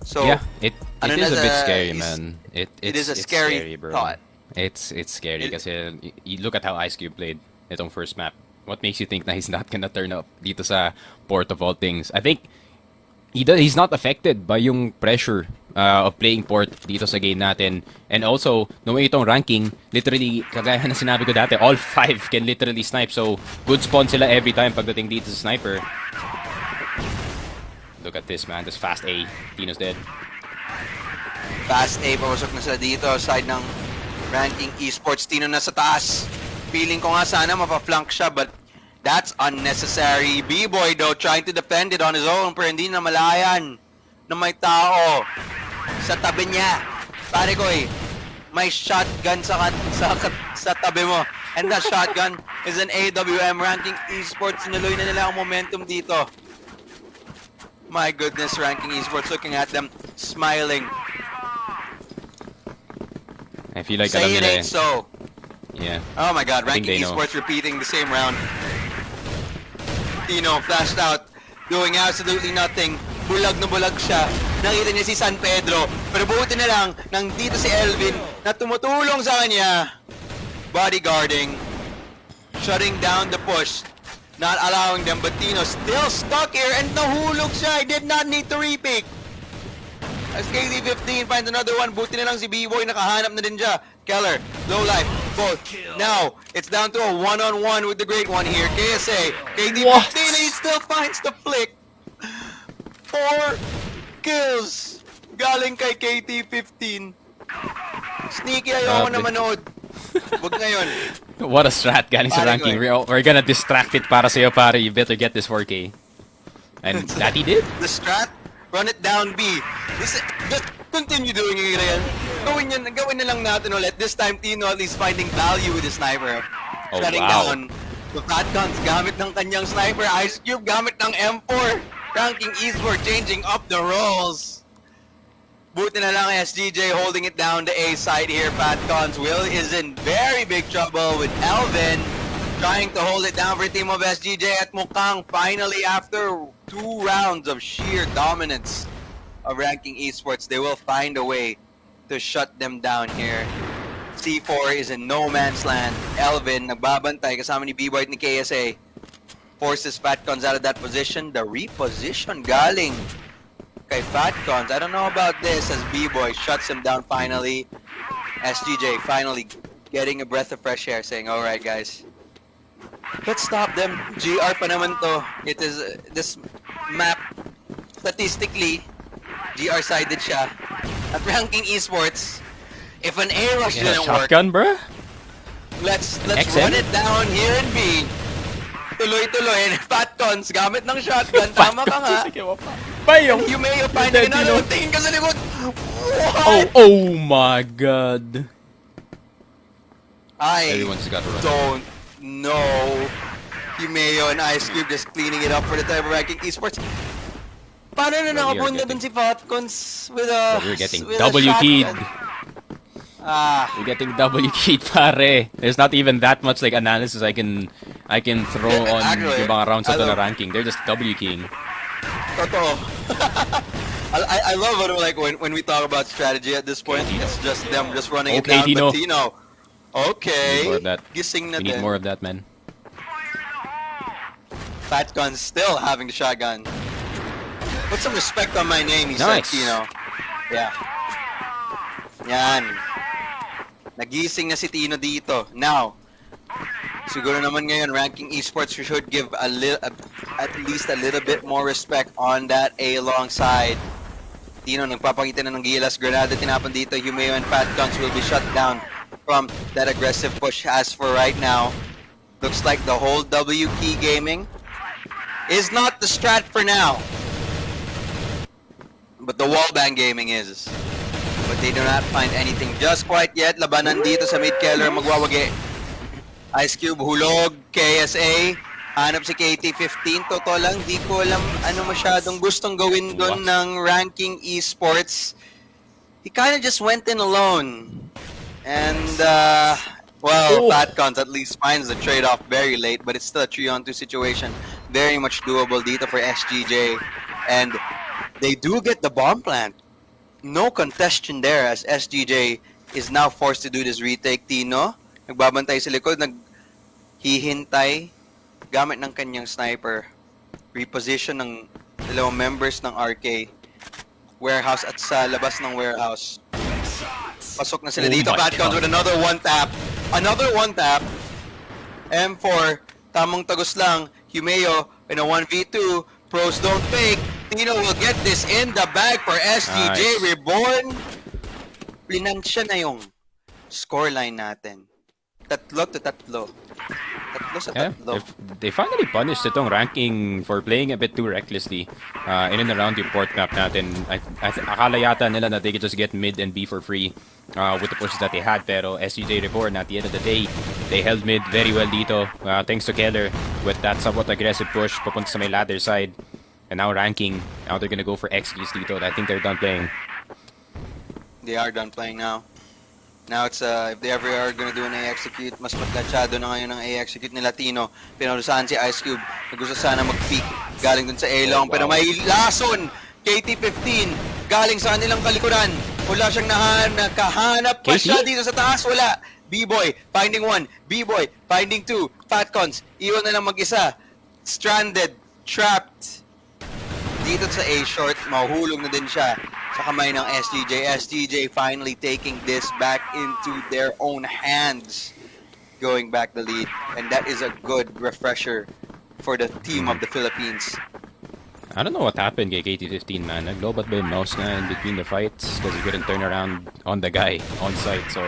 S1: So
S2: yeah, it is a bit scary, man. It
S1: is a scary
S2: bro.
S1: thought.
S2: It's scary kasi you look at how Ice Cube played itong first map. What makes you think na he's not gonna turn up dito sa port of all things? I think he's not affected by yung pressure of playing port dito sa game natin. And also, knowing itong ranking, literally, kagaya na sinabi ko dati, all 5 can literally snipe. So, good spawn sila every time pagdating dito sa sniper. Look at this, man. This fast A. Tino's dead.
S1: Fast A, pawasok na sila dito. Side ng ranking esports. Tino na sa taas. Feeling ko nga sana mapaflank siya, but that's unnecessary. B-Boy though, trying to defend it on his own, pero hindi na malayan na may tao sa tabi niya. Pare ko may shotgun sa tabi mo. And that shotgun is an AWM. Ranking esports, sinuloy na nila ang momentum dito. My goodness, ranking esports, looking at them, smiling.
S2: I feel like
S1: Say it ain't so.
S2: Yeah.
S1: Oh my god, ranking esports repeating the same round. Tino flashed out, doing absolutely nothing. Bulag na bulag siya. Nakita niya si San Pedro. Pero buti na lang, nang dito si Elvin na tumutulong sa kanya. Bodyguarding. Shutting down the push. Not allowing them, but Tino still stuck here and nahulog siya. He did not need to repick. As KD15 finds another one, buti na lang si B-Boy, nakahanap na din siya. Keller, low life, both. Now, it's down to a one-on-one with the great one here. KSA, KD15, and he still finds the flick. 4 kills galing kay KT15. Sneaky, ayoko na manood. Wag ngayon.
S2: What a strat galing sa ranking. We're gonna distract it para sa'yo, pare. You better get this 4K. And that he did.
S1: The strat, run it down B. Just continue doing it yan. Gawin na lang natin ulit. This time, Tino at least finding value with the sniper. Shutting down the Fat Guns gamit ng kanyang sniper. Ice Cube gamit ng M4. Ranking esports changing up the roles. Buti na lang SGJ holding it down the A side here. Fat Guns Will is in very big trouble with Elvin trying to hold it down for the team of SGJ at mukhang finally after 2 rounds of sheer dominance of ranking esports, they will find a way to shut them down here. C4 is in no man's land. Elvin nagbabantay kasama ni B-Boy ni KSA. Forces Fat Guns out of that position. The reposition galing kay Fat Guns. I don't know about this as B-Boy shuts him down finally. SGJ finally getting a breath of fresh air saying, alright guys, let's stop them. GR pa naman to. It is this map statistically GR sided siya. At ranking esports, if an A rush didn't work,
S2: shotgun, bruh?
S1: let's run it down here in B. Tuloy-tuloy. Fat Guns gamit ng shotgun. Tama ka nga.
S2: Bayong!
S1: You may find another. Tingin ka sa likod. What?
S2: Oh my god.
S1: I
S2: Everyone's got to run.
S1: don't know. Himeo and Ice Cube just cleaning it up for the Cyber Ranking Esports. Paano na
S2: But we are
S1: nakabunda
S2: getting-
S1: dun si Fatcons with a...
S2: But we're getting
S1: with a
S2: W keyed.
S1: shotgun? Ah,
S2: We're getting W keyed, pare. There's not even that much like analysis I can throw on
S1: Actually,
S2: yung mga rounds
S1: I
S2: na
S1: love-
S2: ranking. They're just W keying.
S1: totoo. I love it like when we talk about strategy at this point, it's just them just running
S2: Okay,
S1: it down. But
S2: Tino.
S1: Tino, okay.
S2: We need more of that.
S1: Gising na
S2: We need
S1: din.
S2: more of that, man.
S1: Fatcon still having the shotgun. Put some respect on my name, he
S2: Nice.
S1: said, Tino. Yeah. Yan. Nagising na si Tino dito. Now, siguro naman ngayon, ranking esports, we should give at least a little bit more respect on that A alongside. Tino, nagpapakita na ng gilas. Granada tinapan dito. Humeo and Fatcons will be shut down from that aggressive push. As for right now, looks like the whole W key gaming is not the strat for now. But the wallbang gaming is. But they do not find anything just quite yet. Labanan dito sa mid Keller magwawagi. Ice Cube hulog, KSA. Hanap si KT15. Totoo lang, di ko alam ano masyadong gustong gawin doon ng ranking esports. He kind of just went in alone. And, well, Fatcons at least finds the trade-off very late, but it's still a 3-on-2 situation. Very much doable dito for SGJ. And they do get the bomb plant. No contestation there as SGJ is now forced to do this retake. Tino, nagbabantay sa likod, naghihintay gamit ng kanyang sniper. Reposition ng dalawang members ng RK. Warehouse at sa labas ng warehouse. Pasok na sila
S2: Oh
S1: dito.
S2: my
S1: Fatcons
S2: God.
S1: with another one tap. Another one tap. M4, tamang tagos lang. Humeo in a 1v2. Pros don't fake. Tino will get this in the bag for SGJ
S2: Nice.
S1: Reborn. Plinansya na yung scoreline natin. 3-3. 3 sa 3.
S2: They finally punished itong ranking for playing a bit too recklessly in and around yung port map natin. Akala yata nila na they could just get mid and B for free with the pushes that they had. Pero SGJ Reborn, at the end of the day, they held mid very well dito. Thanks to Keller with that somewhat aggressive push papunta sa may ladder side. And now ranking, now they're gonna go for X keys dito. I think they're done playing.
S1: They are done playing now. Now it's, if they ever are gonna do an A-execute, mas matlatsyado na ngayon ang A-execute ni Latino. Pinalusahan si Ice Cube. Gusto sana mag-peek. Galing dun sa A-long.
S2: Oh, wow.
S1: Pero may lason! KT15. Galing sa kanilang kalikuran. Wala siyang nakahanap pa
S2: KT?
S1: siya dito sa taas. Wala. B-Boy, finding 1. B-Boy, finding 2. Fatcons, iwan na lang mag-isa. Stranded. Trapped. Dito sa A-short, mahuhulog na din siya sa kamay ng SGJ. SGJ finally taking this back into their own hands, going back the lead. And that is a good refresher for the team of the Philippines.
S2: I don't know what happened kay KT15, man. Naglobat ba yung mouse na in between the fights? Because he couldn't turn around on the guy on site. So,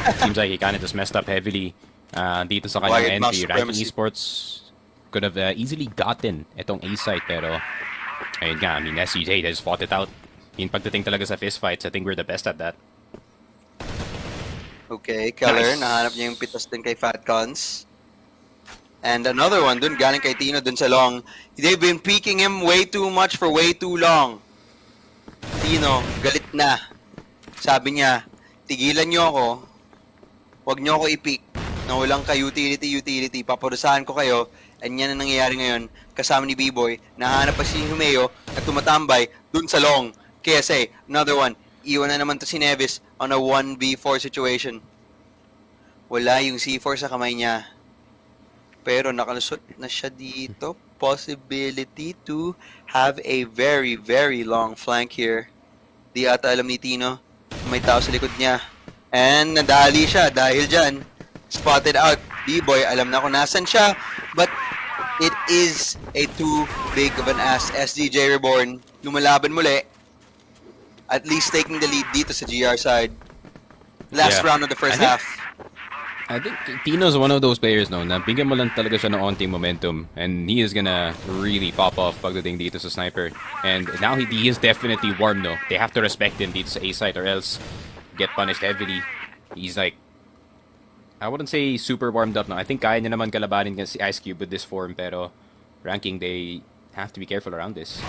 S2: it seems like he kind of just messed up heavily dito sa
S1: Quiet
S2: kanyang
S1: mouse
S2: entry. Ranking
S1: supremacy.
S2: Esports could have easily gotten itong A site, pero ayun nga, I mean, SGJ just fought it out. Yung pagdating talaga sa fist fights, I think we're the best at that.
S1: Okay, Keller,
S2: Nice.
S1: nahanap niya yung pitas din kay Fatcons. And another one dun, galing kay Tino dun sa long. They've been peeking him way too much for way too long. Tino, galit na. Sabi niya, tigilan niyo ako. Huwag niyo ako i-peek na walang ka-utility. Paparusahan ko kayo. And yan ang nangyayari ngayon. Kasama ni B-Boy, nahanap pa si Humeo at tumatambay dun sa long. KSA, another one. Iwan na naman to si Nevis on a 1v4 situation. Wala yung C4 sa kamay niya. Pero nakalusot na siya dito. Possibility to have a very, very long flank here. Di ata alam ni Tino. May tao sa likod niya. And nadali siya dahil dyan. Spotted out. B-Boy, alam na kung nasan siya. But it is a too big of an ass. SGJ Reborn, lumalaban muli. At least taking the lead dito sa GR side. Last
S2: Yeah.
S1: round of the first
S2: I think-
S1: half.
S2: I think Tino's one of those players no na bigyan mo lang talaga siya ng onting momentum and he is gonna really pop off pagdating dito sa sniper. And now he is definitely warm no. They have to respect him dito sa A site or else get punished heavily. He's like, I wouldn't say super warmed up no. I think kaya niya naman kalabanin si Ice Cube with this form pero ranking they have to be careful around this.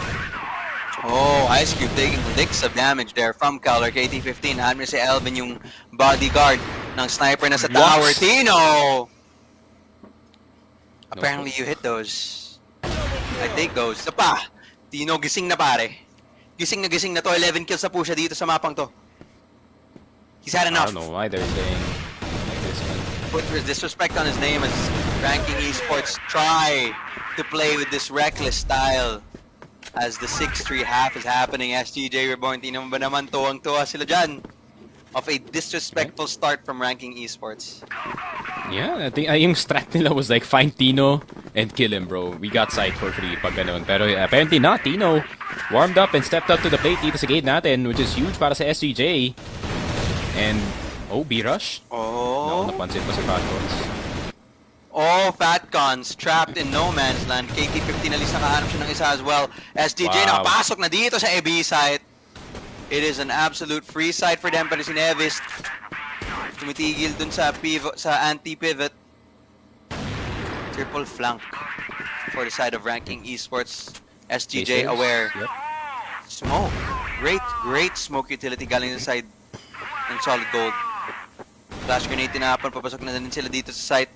S1: Oh, Ice Cube taking licks of damage there from Keller. KT-15, nahan mo si Elvin yung bodyguard ng sniper na sa tower.
S2: What?
S1: Tino! Apparently you hit those. I take those. Isa pa! Tino, gising na pare. Gising na to. 11 kills na po siya dito sa mapang to. He's had
S2: I
S1: enough.
S2: don't know why they're saying like this man.
S1: Put disrespect on his name as Ranking Esports try to play with this reckless style. As the 6-3 half is happening, SGJ Reborn, tingnan mo ba naman, tuwang-tuwa sila dyan of a disrespectful start from Ranking Esports.
S2: Yeah, I think yung strat nila was like find Tino and kill him, bro. We got sight for free pag ganun. Pero apparently not. Tino warmed up and stepped up to the plate dito sa gate natin, which is huge para sa SGJ. And, B-rush? No,
S1: Oh,
S2: napansin pa sa Fatcons.
S1: Fatcons trapped in no man's land. KT-15 alis nakahanap siya ng isa as well. SGJ
S2: Wow.
S1: nakapasok na dito sa AB site. It is an absolute free site for them, pero si Nevis tumitigil dun sa pivot, sa anti-pivot. Triple flank for the side of Ranking Esports. SGJ
S2: Placers.
S1: aware.
S2: Yep.
S1: Smoke. Great smoke utility galing sa side ng Solid Gold. Flash grenade tinapon, papasok na din sila dito sa site.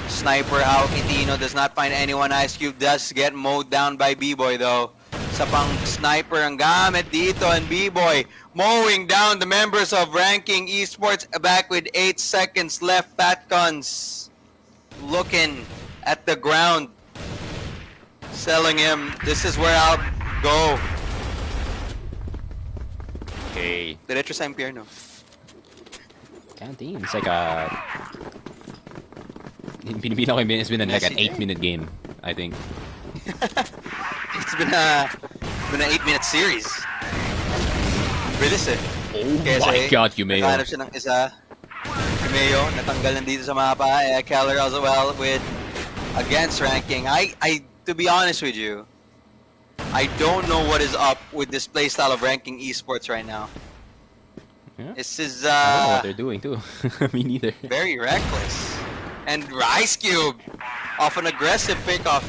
S1: Sniper out, Tino does not find anyone. Ice Cube does get mowed down by B-Boy though. Sa pang sniper ang gamit dito, and B-Boy mowing down the members of Ranking Esports back with 8 seconds left. Fatcons looking at the ground, selling him. This is where I'll go.
S2: Okay.
S1: Diretso sa Impierno.
S2: Canteen. It's like a... Pinipilan ko yung it's been like an 8-minute game, I think.
S1: It's been an 8-minute series. Bilis eh.
S2: Oh
S1: Kasi
S2: my god, Yumeo.
S1: nakahanap siya ng isa. Yumeo, natanggal nandito sa mapa. Keller as well with against Ranking. To be honest with you, I don't know what is up with this playstyle of Ranking Esports right now.
S2: Yeah.
S1: This is
S2: I don't know what they're doing too. Me neither.
S1: very reckless. And Ice Cube off an aggressive pickoff.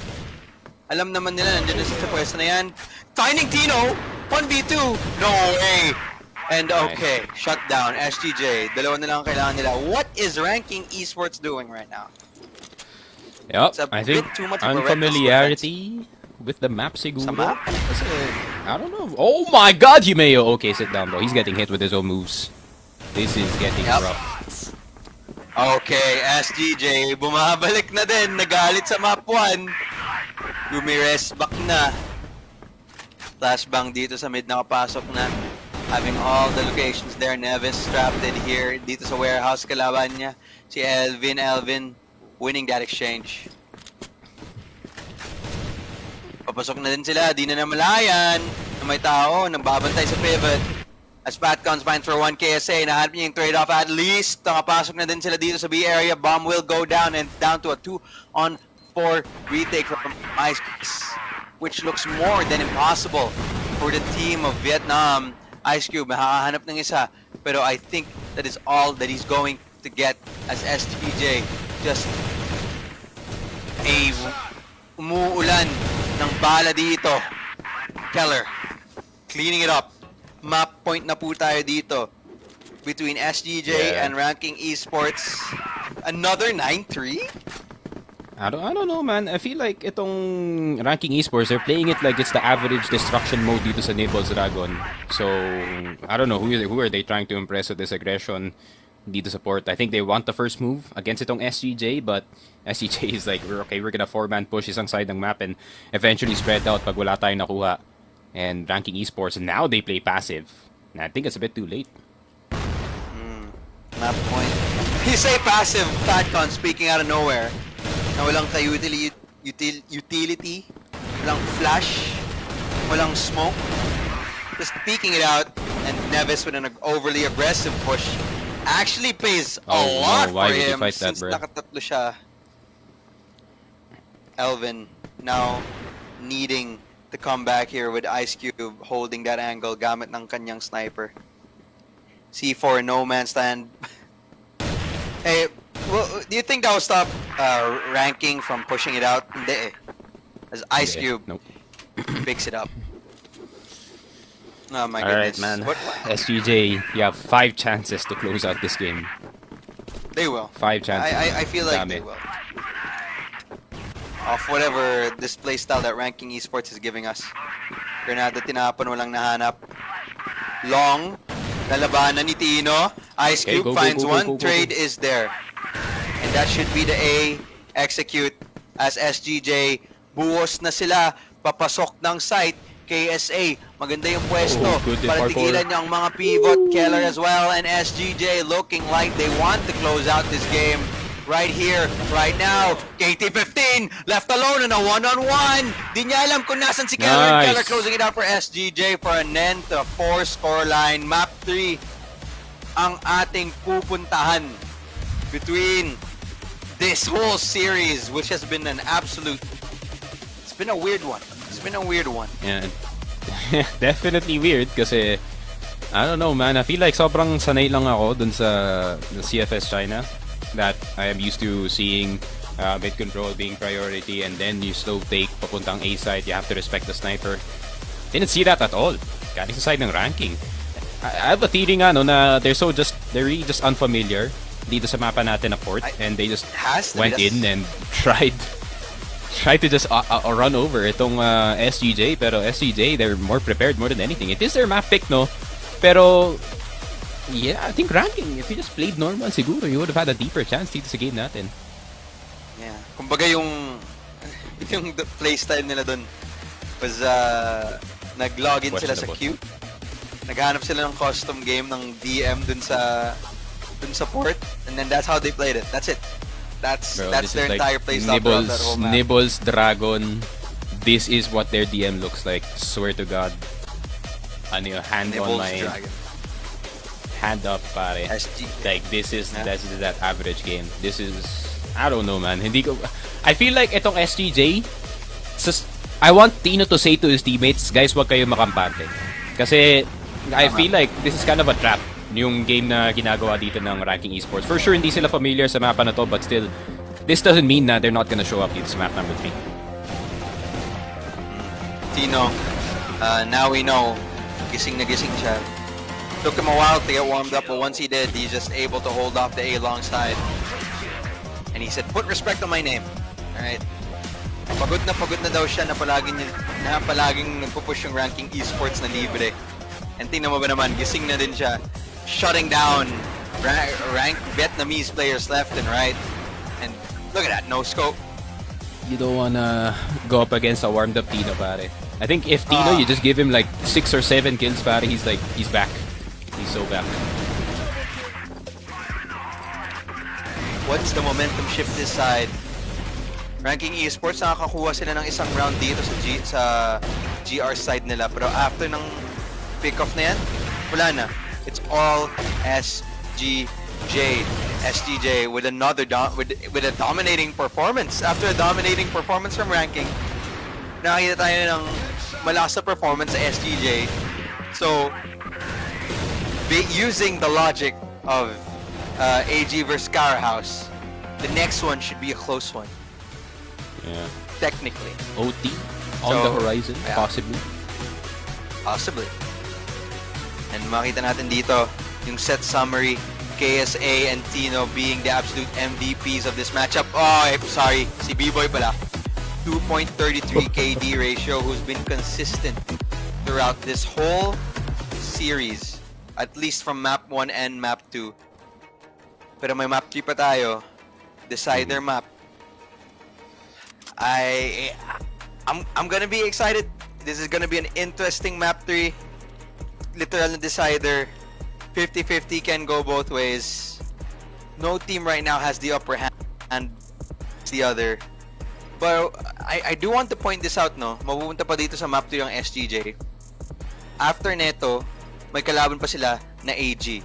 S1: Alam naman nila nandiyan na sa pwesto na yan. Finding Tino! 1v2! No way! And okay, shut down. SGJ, dalawa na lang ang kailangan nila. What is Ranking Esports doing right now?
S2: Yep,
S1: It's a
S2: I think
S1: bit too much of a reckless
S2: unfamiliarity with the map siguro.
S1: Sa map?
S2: Kasi, I don't know. Oh my god, Yumeo! Okay, sit down bro. He's getting hit with his own moves. This is getting rough.
S1: Okay, SGJ, bumabalik na din. Nagalit sa map 1. Gumires back na. Flashbang dito sa mid nakapasok na. Having all the locations there. Nevis trapped in here. Dito sa warehouse kalaban niya. Si Elvin winning that exchange. Papasok na din sila. Di na namalayan na may tao. Nagbabantay sa pivot. As Fatcons finds for 1 KSA, nahanap niya yung trade-off at least. Nakapasok na din sila dito sa B area. Bomb will go down and down to a 2-on-4 retake from Ice, which looks more than impossible for the team of Vietnam. Ice Cube, makakahanap ng isa. Pero I think that is all that he's going to get as SGJ. Just a umuulan ng bala dito. Keller, cleaning it up. Map point na po tayo dito between SGJ and Ranking Esports. Another 9-3?
S2: I don't know, man. I feel like itong Ranking Esports, they're playing it like it's the average destruction mode dito sa Naples Dragon. So, I don't know, who are they trying to impress with this aggression dito sa port? I think they want the first move against itong SGJ, but SGJ is like, we're gonna 4-man push isang side ng map and eventually spread out pag wala tayong nakuha. And Ranking Esports, and now they play passive. And I think it's a bit too late.
S1: Map point. You say passive, Fatcon, speaking out of nowhere. Na walang utility, walang flash, walang smoke. Just peeking it out, and Nevis with an overly aggressive push actually pays a
S2: Oh,
S1: lot
S2: no. Why
S1: for
S2: would you
S1: him
S2: fight that,
S1: since
S2: bro?
S1: nakatatlo siya. Elvin now needing to come back here with Ice Cube holding that angle gamit ng kanyang sniper. C4, no man's land. Hey, well, do you think that will stop ranking from pushing it out? Hindi eh. As Ice
S2: Yeah,
S1: Cube
S2: nope.
S1: picks it up. Oh my
S2: Alright,
S1: goodness.
S2: man.
S1: What?
S2: SGJ, you have 5 chances to close out this game.
S1: They will.
S2: 5 chances.
S1: I feel like
S2: Dami.
S1: they will. Off whatever display style that Ranking Esports is giving us. Granada tinapon, walang nahanap. Long, nalabanan ni Tino. Ice
S2: Okay,
S1: Cube
S2: go,
S1: finds
S2: go,
S1: one.
S2: go.
S1: Trade is there. And that should be the A. Execute as SGJ. Buhos na sila. Papasok ng site. KSA, maganda yung pwesto.
S2: Good
S1: Para
S2: parkour.
S1: tigilan niyo ang mga pivot. Keller as well. And SGJ looking like they want to close out this game. Right here, right now. KT15 left alone in a one-on-one. Di niya alam kung nasan si Keller.
S2: Nice.
S1: Keller closing it out for SGJ for a 9-4 scoreline. Map 3 ang ating pupuntahan between this whole series, which has been an absolute... It's been a weird one. It's been a weird one.
S2: Yeah. Definitely weird kasi I don't know, man. I feel like sobrang sanay lang ako dun sa CFS China that I am used to seeing mid control being priority and then you slow take papuntang A side, you have to respect the sniper. Didn't see that at all. Galing sa side ng ranking. I have a theory nga no na they're really just unfamiliar dito sa mapa natin na port and they just
S1: Has to be.
S2: went in and tried to just run over itong SGJ, pero SGJ, they're more prepared more than anything. It is their map pick, no? Pero, yeah, I think ranking, if you just played normal, siguro, you would have had a deeper chance dito sa game natin.
S1: Yeah. Kumbaga yung playstyle nila dun was nag-login sila sa
S2: Questionable.
S1: queue. Naghanap sila ng custom game ng DM dun sa port, and then that's how they played it. That's it. That's
S2: Bro,
S1: that's
S2: this
S1: their
S2: is
S1: entire
S2: like
S1: playstyle throughout that whole map.
S2: Nibbles, Dragon. This is what their DM looks like. Swear to God. Ano yung hand on
S1: Nibbles,
S2: my
S1: Dragon.
S2: hand up, pare.
S1: SG.
S2: Like this is
S1: Yeah.
S2: that's that average game. This is I don't know, man. Hindi ko I feel like itong SGJ I want Tino to say to his teammates, guys, wag kayo makampante. Kasi I feel like this is kind of a trap yung game na ginagawa dito ng Ranking Esports. For sure hindi sila familiar sa mapa na to, but still this doesn't mean na they're not gonna show up dito sa map number 3.
S1: Tino, now we know, gising na gising siya. Took him a while to get warmed up, but once he did, he's just able to hold off the A long side. And he said, put respect on my name. Alright. Pagod na daw siya na palaging nagpupush yung Ranking Esports na libre. And tingnan mo ba naman, gising na din siya. Shutting down ranked Vietnamese players left and right. And look at that, no scope.
S2: You don't wanna go up against a warmed up Tino, pare. I think if Tino, you just give him like 6 or 7 kills, pare, he's back. He's so back.
S1: What's the momentum shift this side? Ranking Esports, nakakakuha sila ng isang round dito sa GR side nila. Pero after ng pick-off na yan, wala na. It's all SGJ. SGJ with with a dominating performance. After a dominating performance from Ranking, nakita tayo ng malakas na performance sa SGJ. So, using the logic of AG versus House, the next one should be a close one.
S2: Yeah.
S1: Technically.
S2: OT on
S1: So,
S2: the horizon,
S1: yeah.
S2: possibly.
S1: Possibly. And makita natin dito yung set summary, KSA and Tino being the absolute MVPs of this matchup. Oh, sorry, si B-Boy pala. 2.33 KD ratio who's been consistent throughout this whole series. At least from map 1 and map 2. Pero may map 3 pa tayo. Decider map. I'm gonna be excited. This is gonna be an interesting map 3. Literal na decider. 50-50 can go both ways. No team right now has the upper hand and the other. But I do want to point this out, no? Mapupunta pa dito sa map 2 yung SGJ. After neto, may kalaban pa sila na AG.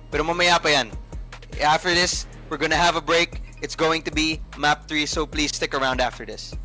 S1: Pero mamaya pa yan. After this, we're gonna have a break. It's going to be map 3, so please stick around after this.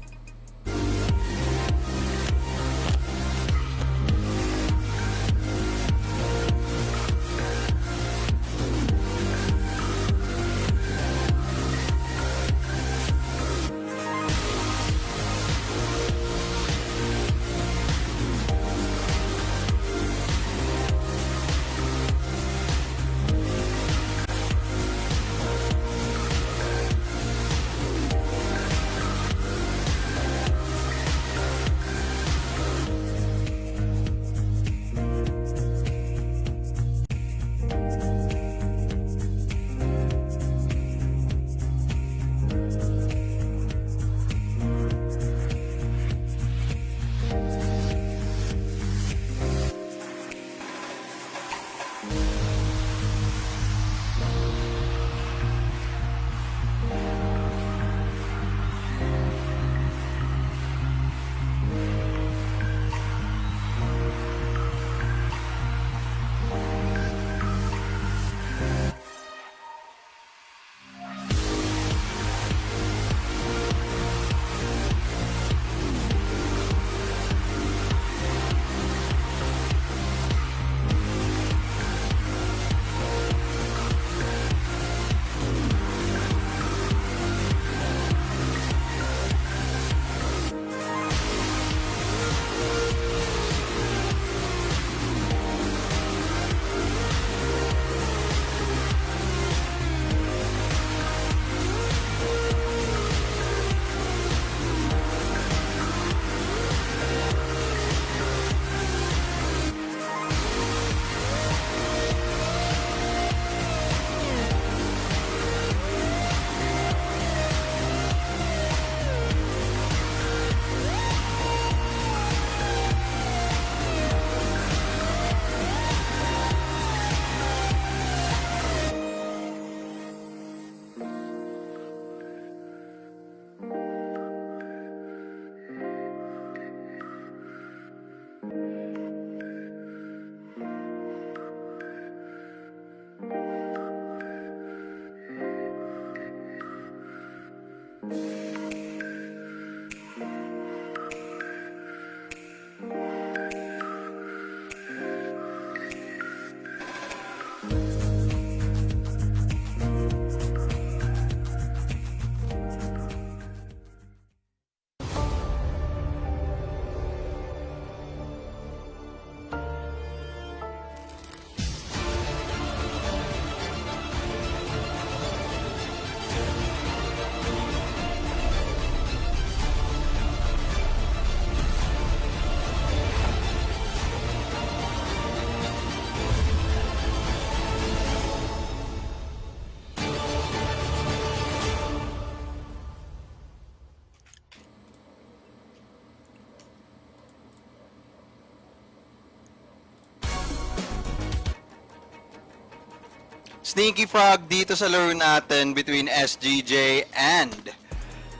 S1: Sneaky Frog dito sa laro natin between SGJ and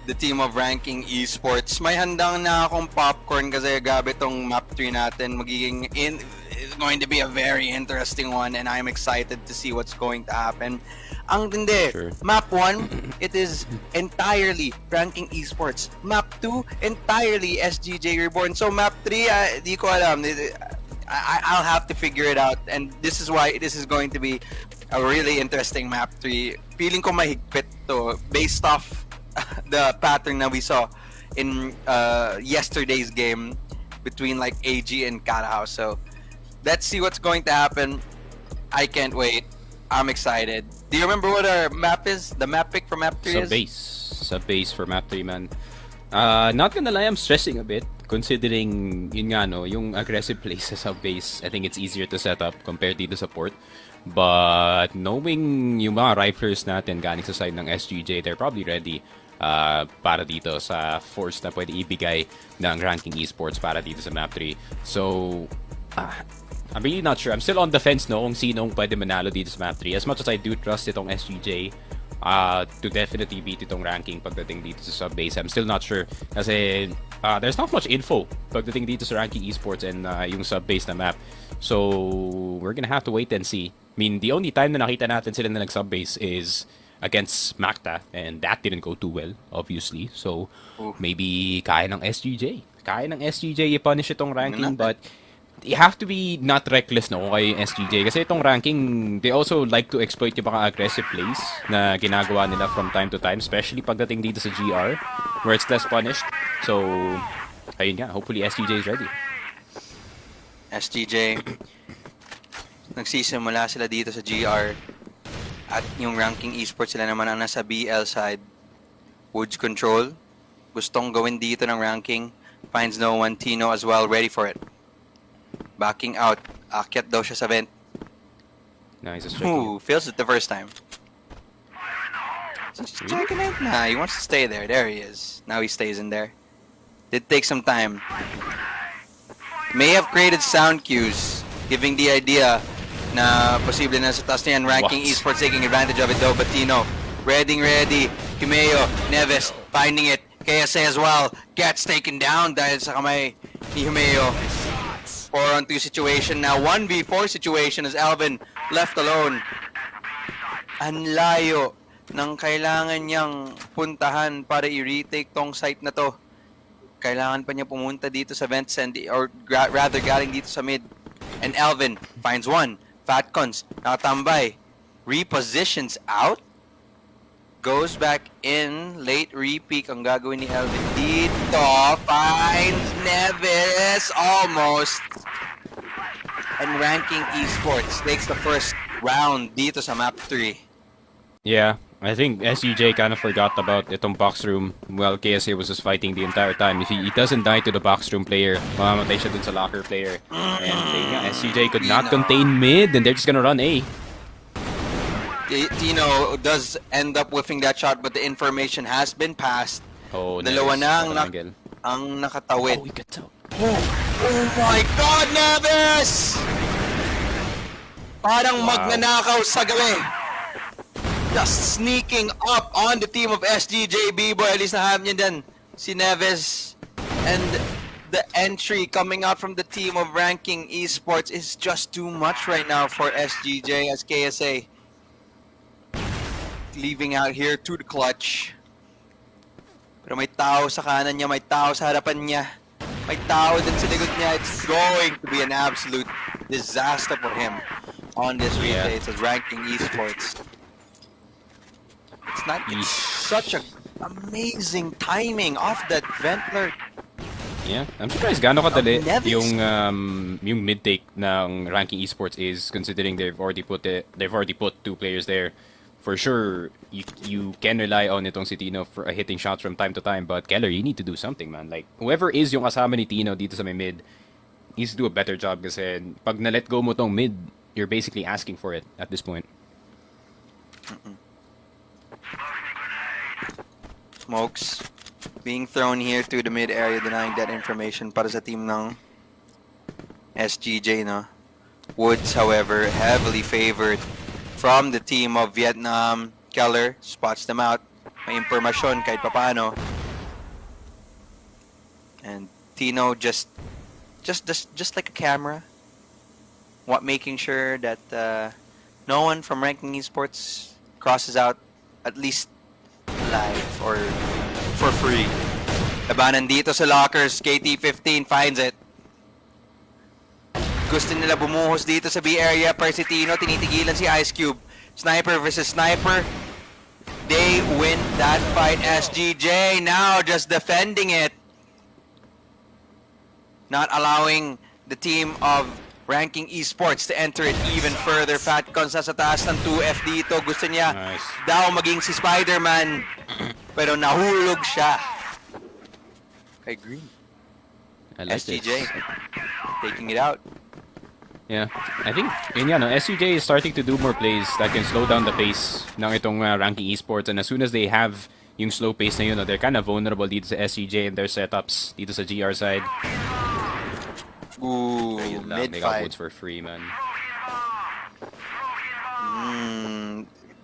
S1: the team of Ranking Esports. May handang na akong popcorn kasi gabi tong map 3 natin. It's going to be a very interesting one and I'm excited to see what's going to happen. Ang tindi,
S2: Sure.
S1: map 1, it is entirely Ranking Esports. Map 2, entirely SGJ Reborn. So map 3, di ko alam. I'll have to figure it out and this is why this is going to be a really interesting map 3. Feeling ko mahigpit to based off the pattern that we saw in yesterday's game between like AG and Carahouse. So let's see what's going to happen. I can't wait. I'm excited. Do you remember what our map is? The map pick for map 3 is?
S2: Sub-base for map 3, man. Not gonna lie, I'm stressing a bit considering yun nga no, yung aggressive play sa sub-base. I think it's easier to set up compared dito sa port. But knowing yung mga riflers natin galing sa side ng SGJ, they're probably ready para dito sa force na pwede ibigay ng Ranking Esports para dito sa map 3. So, I'm really not sure. I'm still on the fence no kung sinong pwede manalo dito sa map 3. As much as I do trust itong SGJ to definitely beat itong ranking pagdating dito sa sub-base, I'm still not sure kasi there's not much info pagdating dito sa Ranking Esports and yung sub-base na map. So, we're gonna have to wait and see mean, the only time na nakita natin sila na nag-subbase is against Macta, and that didn't go too well, obviously. So,
S1: Oof.
S2: maybe kaya ng SGJ. Kaya ng SGJ i-punish itong ranking,
S1: natin.
S2: but you have to be not reckless no kung kayo yung SGJ. Kasi itong ranking, they also like to exploit yung mga aggressive plays na ginagawa nila from time to time, especially pagdating dito sa GR, where it's less punished. So, ayun nga, hopefully SGJ is ready.
S1: SGJ, nagsisimula sila dito sa GR at yung ranking esports sila naman ang nasa BL side. Woods control, gustong gawin dito ng ranking, finds no one. Tino as well, ready for it. Backing out, akyat daw siya sa vent.
S2: Nice, it's
S1: Ooh, feels it the first time. Just checking it. Nah, he wants to stay there. There he is. Now he stays in there. Did take some time. May have created sound cues, giving the idea na posible na sa taas niyan. Ranking
S2: What?
S1: esports taking advantage of it though. But Tino, ready. Kimeo, Neves, finding it. KSA as well, gets taken down dahil sa kamay ni Kimeo. 4-on-2 situation now. 1v4 situation as Alvin left alone. Ang layo ng kailangan niyang puntahan para i-retake tong site na to. Kailangan pa niya pumunta dito sa vents or rather galing dito sa mid. And Alvin finds one. Fatcons, nakatambay. Repositions out. Goes back in. Late repeak ang gagawin ni Alvin dito. Finds Neves. Almost. And ranking esports takes the first round dito sa map 3.
S2: Yeah, I think SGJ kind of forgot about itong box room while KSA was just fighting the entire time. If he doesn't die to the box room player, mamamatay siya dun sa locker player. And SGJ could not contain mid, and they're just gonna run A.
S1: Tino does end up whiffing that shot, but the information has been passed.
S2: Oh,
S1: Dalawa
S2: Neves,
S1: na ang nakatawid.
S2: Oh, he gets out.
S1: Oh my God, Neves! Parang magnanakaw sa gabi. Just sneaking up on the team of SGJ B-Boy. At least nahanap niya din si Neves. And the entry coming out from the team of ranking esports is just too much right now for SGJ as KSA. Leaving out here to the clutch. Pero may tao sa kanan niya, may tao sa harapan niya. May tao din sa likod niya. It's going to be an absolute disaster for him on this replay. It's ranking esports. It's such a amazing timing off that Ventler.
S2: Yeah, I'm surprised gaano kadali
S1: Neves.
S2: yung mid take ng ranking esports is, considering they've already put 2 players there. For sure, you can rely on itong si Tino for hitting shots from time to time, but Keller, you need to do something, man. Like, whoever is yung kasama ni Tino dito sa may mid needs to do a better job kasi pag na-let go mo tong mid, you're basically asking for it at this point.
S1: Smokes being thrown here to the mid area, denying that information para sa team ng SGJ, no? Woods, however, heavily favored from the team of Vietnam. Keller spots them out. May impormasyon kahit papano. And Tino just like a camera, making sure that no one from ranking esports crosses out at least live or for free. Labanan dito sa lockers. KT-15 finds it. Gusto nila bumuhos dito sa B area. Per si Tino, tinitigilan si Ice Cube. Sniper versus sniper. They win that fight. SGJ now just defending it. Not allowing the team of ranking esports to enter it even further. Fatcons nasa taas ng 2F dito. Gusto niya daw maging si Spider-Man. Pero nahulog siya. Kay Green.
S2: I like
S1: SGJ
S2: this.
S1: taking it out.
S2: Yeah, I think yun yan, no? SGJ is starting to do more plays that can slow down the pace ng itong ranking esports, and as soon as they have yung slow pace na yun, no, they're kind of vulnerable dito sa SGJ and their setups dito sa GR side.
S1: Ooh,
S2: They got Woods for free, man.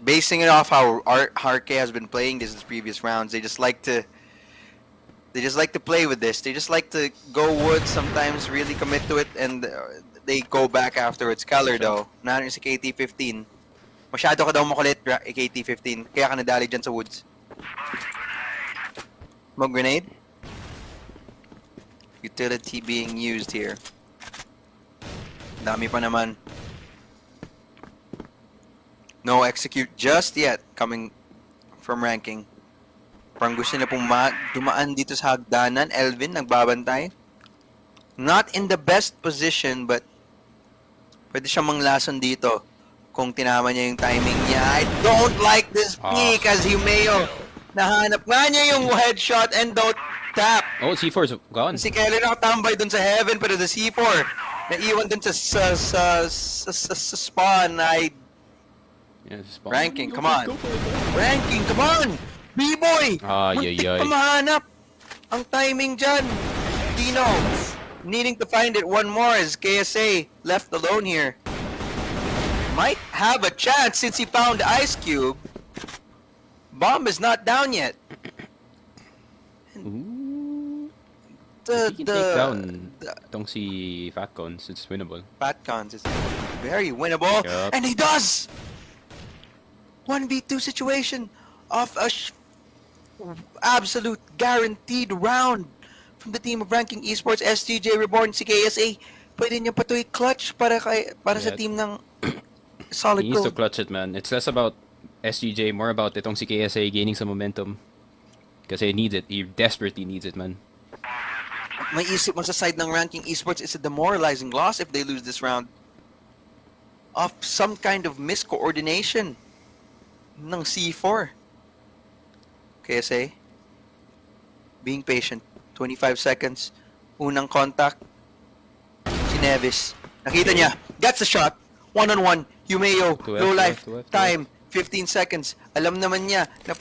S1: Basing it off how RK has been playing this in the previous rounds, they just like to play with this. They just like to go Woods, sometimes really commit to it, and they go back afterwards. Keller though, nahanap niya si KT-15. Masyado ka daw makulit, KT-15. Kaya ka nadali dyan sa woods. Smoke grenade. Utility being used here. Dami pa naman. No execute just yet coming from ranking. Parang gusto na pong dumaan dito sa hagdanan. Elvin, nagbabantay. Not in the best position, but pwede siya manglason dito kung tinama niya yung timing niya. I don't like this peak as Humeo. Nahanap nga niya yung headshot and don't tap.
S2: Oh, C4 is gone.
S1: Si Kelly nakatambay dun sa heaven, pero the C4 naiwan dun sa spawn.
S2: Yeah, spawn.
S1: Ranking, come on. Ranking, come on! B-boy! Muntik pa mahanap ang timing dyan. Dino, needing to find it one more as KSA left alone here. Might have a chance since he found the Ice Cube. Bomb is not down yet.
S2: Ooh. He can take down itong si Fatcons. It's winnable.
S1: Fatcons is very winnable.
S2: Yup.
S1: And he does! 1v2 situation of a absolute guaranteed round from the team of Ranking Esports, SGJ Reborn, si KSA. Pwede niya patuloy clutch para sa team ng Solid
S2: He needs to
S1: Gold.
S2: clutch it, man. It's less about SGJ, more about itong si KSA gaining some momentum. Kasi he needs it. He desperately needs it, man.
S1: May isip mo sa side ng Ranking Esports, it's a demoralizing loss if they lose this round. Of some kind of miscoordination ng C4. KSA, being patient. 25 seconds. Unang contact. Si Nevis. Nakita niya. That's a shot. One-on-one. Humeo.
S2: 2F,
S1: Low life.
S2: 2F.
S1: Time. 15 seconds. Alam naman niya na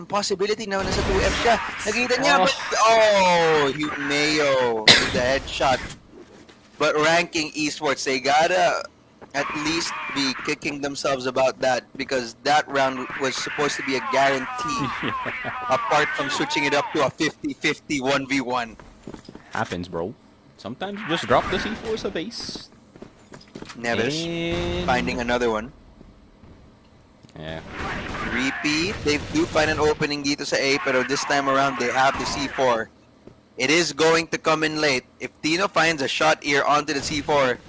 S1: possibility na nasa 2F siya. Nakita niya. But, Humeo. With the headshot. But Ranking Esports, they gotta at least be kicking themselves about that because that round was supposed to be a guarantee apart from switching it up to a 50-50 1v1.
S2: Happens, bro. Sometimes you just drop the C4 sa base.
S1: Nevis
S2: And-
S1: finding another one.
S2: Yeah.
S1: Repeat. They do find an opening dito sa A, pero this time around they have the C4. It is going to come in late. If Tino finds a shot here onto the C4,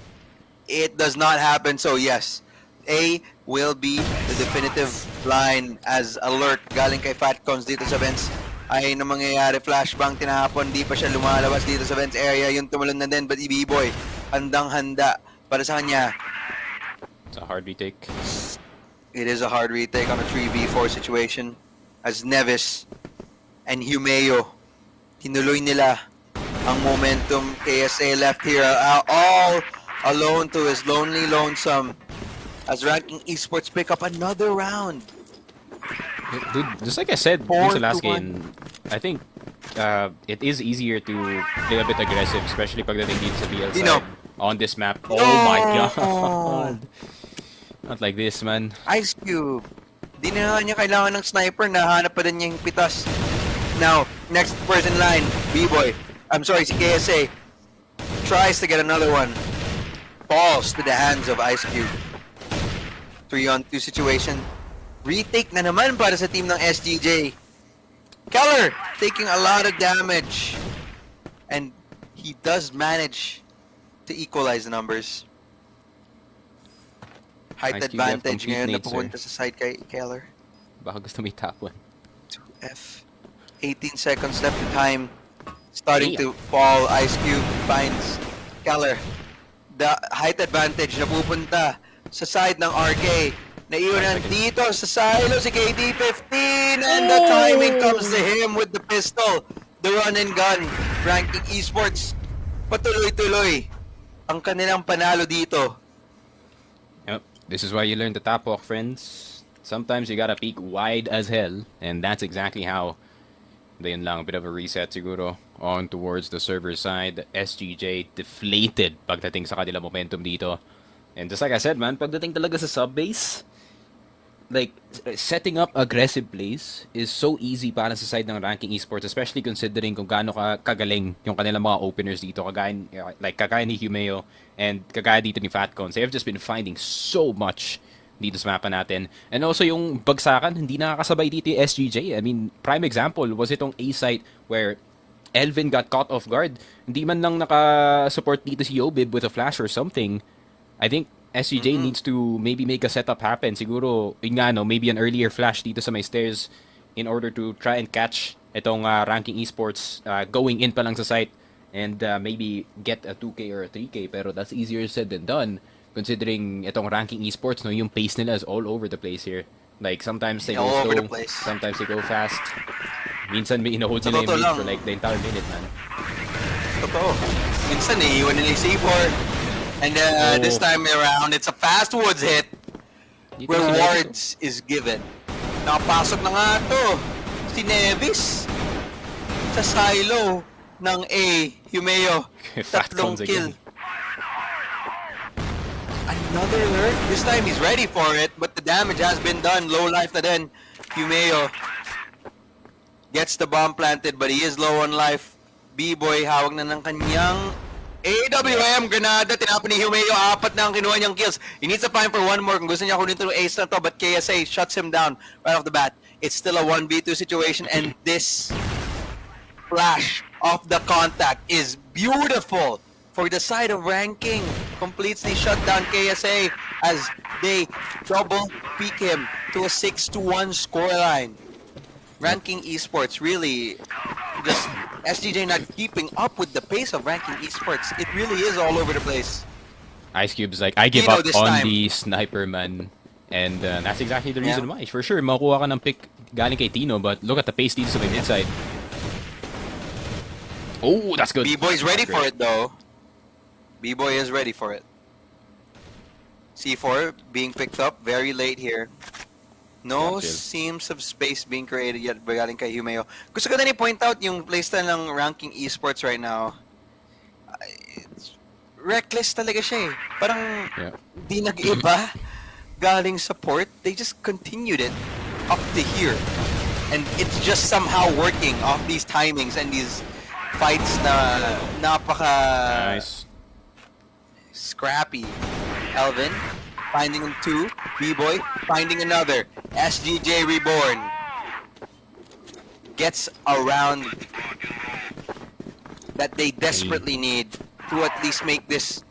S1: it does not happen. So yes, A will be the definitive line as alert galing kay Fatcons dito sa Vents. Ay na mangyayari, flashbang tinahapon, di pa siya lumalabas dito sa Vents area. Yung tumalon na din, but B-boy, handang-handa para sa kanya.
S2: It's a hard retake.
S1: It is a hard retake on a 3v4 situation as Nevis and Humeo tinuloy nila ang momentum. KSA left here all alone to his lonely lonesome as Ranking Esports pick up another round.
S2: Dude, just like I said dun sa last
S1: 4-1.
S2: game, I think it is easier to play a bit aggressive, especially pagdating dito sa BL
S1: Dino.
S2: side on this map. Oh
S1: No!
S2: my god! Not like this, man.
S1: Ice Cube. Di na niya kailangan ng sniper, nahanap pa din niya yung pitas. Now, next person in line, B-boy. I'm sorry, si KSA. Tries to get another one. Falls to the hands of Ice Cube. 3-on-2 situation. Retake na naman para sa team ng SGJ. Keller taking a lot of damage. And he does manage to equalize the numbers. Height
S2: Ice Cube have
S1: advantage
S2: complete
S1: ngayon na
S2: nades, sir.
S1: pupunta sa side kay Keller.
S2: Baka gusto may top one.
S1: 2F. 18 seconds left in time. Starting to fall. Ice Cube finds Keller. The height advantage na pupunta sa side ng RK. Naiwanan dito sa silo si KD-15 and the timing comes to him with the pistol. The run and gun. Ranking Esports. Patuloy-tuloy ang kanilang panalo dito.
S2: Yep. This is why you learn to top walk, friends. Sometimes you gotta peek wide as hell, and that's exactly how. Then lang, a bit of a reset siguro on towards the server side. SGJ deflated pagdating sa kanila momentum dito. And just like I said, man, pagdating talaga sa sub-base, like setting up aggressive plays is so easy para sa side ng ranking esports, especially considering kung gaano kagaling yung kanilang mga openers dito, kagaya ni Humeo and kagaya dito ni Fatcons. They have just been finding so much dito sa mapa natin. And also yung bagsakan, hindi nakakasabay dito yung SGJ. I mean, prime example was itong A site where Elvin got caught off guard. Hindi man lang naka-support dito si Yobib with a flash or something. I think SCJ needs to maybe make a setup happen. Siguro, yun nga, no, maybe an earlier flash dito sa may stairs in order to try and catch itong ranking esports going in pa lang sa site and maybe get a 2K or a 3K. Pero that's easier said than done considering itong ranking esports, no, yung pace nila is all over the place here. Like, sometimes they go
S1: All over
S2: slow,
S1: the place.
S2: sometimes they go fast. Minsan may ina-hold nila yung
S1: totoo
S2: mid
S1: lang.
S2: for like the entire minute, man.
S1: Totoo. Minsan iiwan nila yung C4. And this time around, it's a fast woods hit
S2: Dito
S1: where
S2: si Nevis,
S1: wards is given. Nakapasok na nga to si Nevis sa silo ng A. Humeo. Tatlong
S2: Fatcons
S1: kill.
S2: again.
S1: Another lurk. This time he's ready for it, but the damage has been done. Low life na din. Humeo gets the bomb planted, but he is low on life. B-Boy hawag na ng kanyang AWM granada. Tinapon ni Humeo. 4 na ang kinuha niyang kills. He needs to find for one more kung gusto niya kunin ito ace na to, but KSA shuts him down right off the bat. It's still a 1v2 situation, and this flash of the contact is beautiful for the side of ranking. Completely shut down KSA as they double peak him to a 6-1 scoreline. Ranking esports really just SGJ not keeping up with the pace of ranking esports. It really is all over the place.
S2: Ice Cube's like, I give
S1: Tino
S2: up
S1: this
S2: on
S1: time.
S2: the sniper, man. And that's exactly the reason why. For sure, makukuha ka ng pick galing kay Tino, but look at the pace dito sa may mid side. Oh, that's good.
S1: B-Boy's ready
S2: That's
S1: for
S2: great.
S1: it though. B-Boy is ready for it. C4 being picked up very late here. No
S2: Yeah, chill.
S1: seams of space being created yet by galing kay Humeo. Gusto ko din i-point out yung playstyle ng ranking esports right now. It's reckless talaga siya eh. Parang
S2: Yeah.
S1: di nag-iba galing support. They just continued it up to here. And it's just somehow working off these timings and these fights na napaka
S2: Nice.
S1: scrappy. Elvin finding 2. B-Boy finding another. SGJ Reborn gets around that they desperately need to at least make this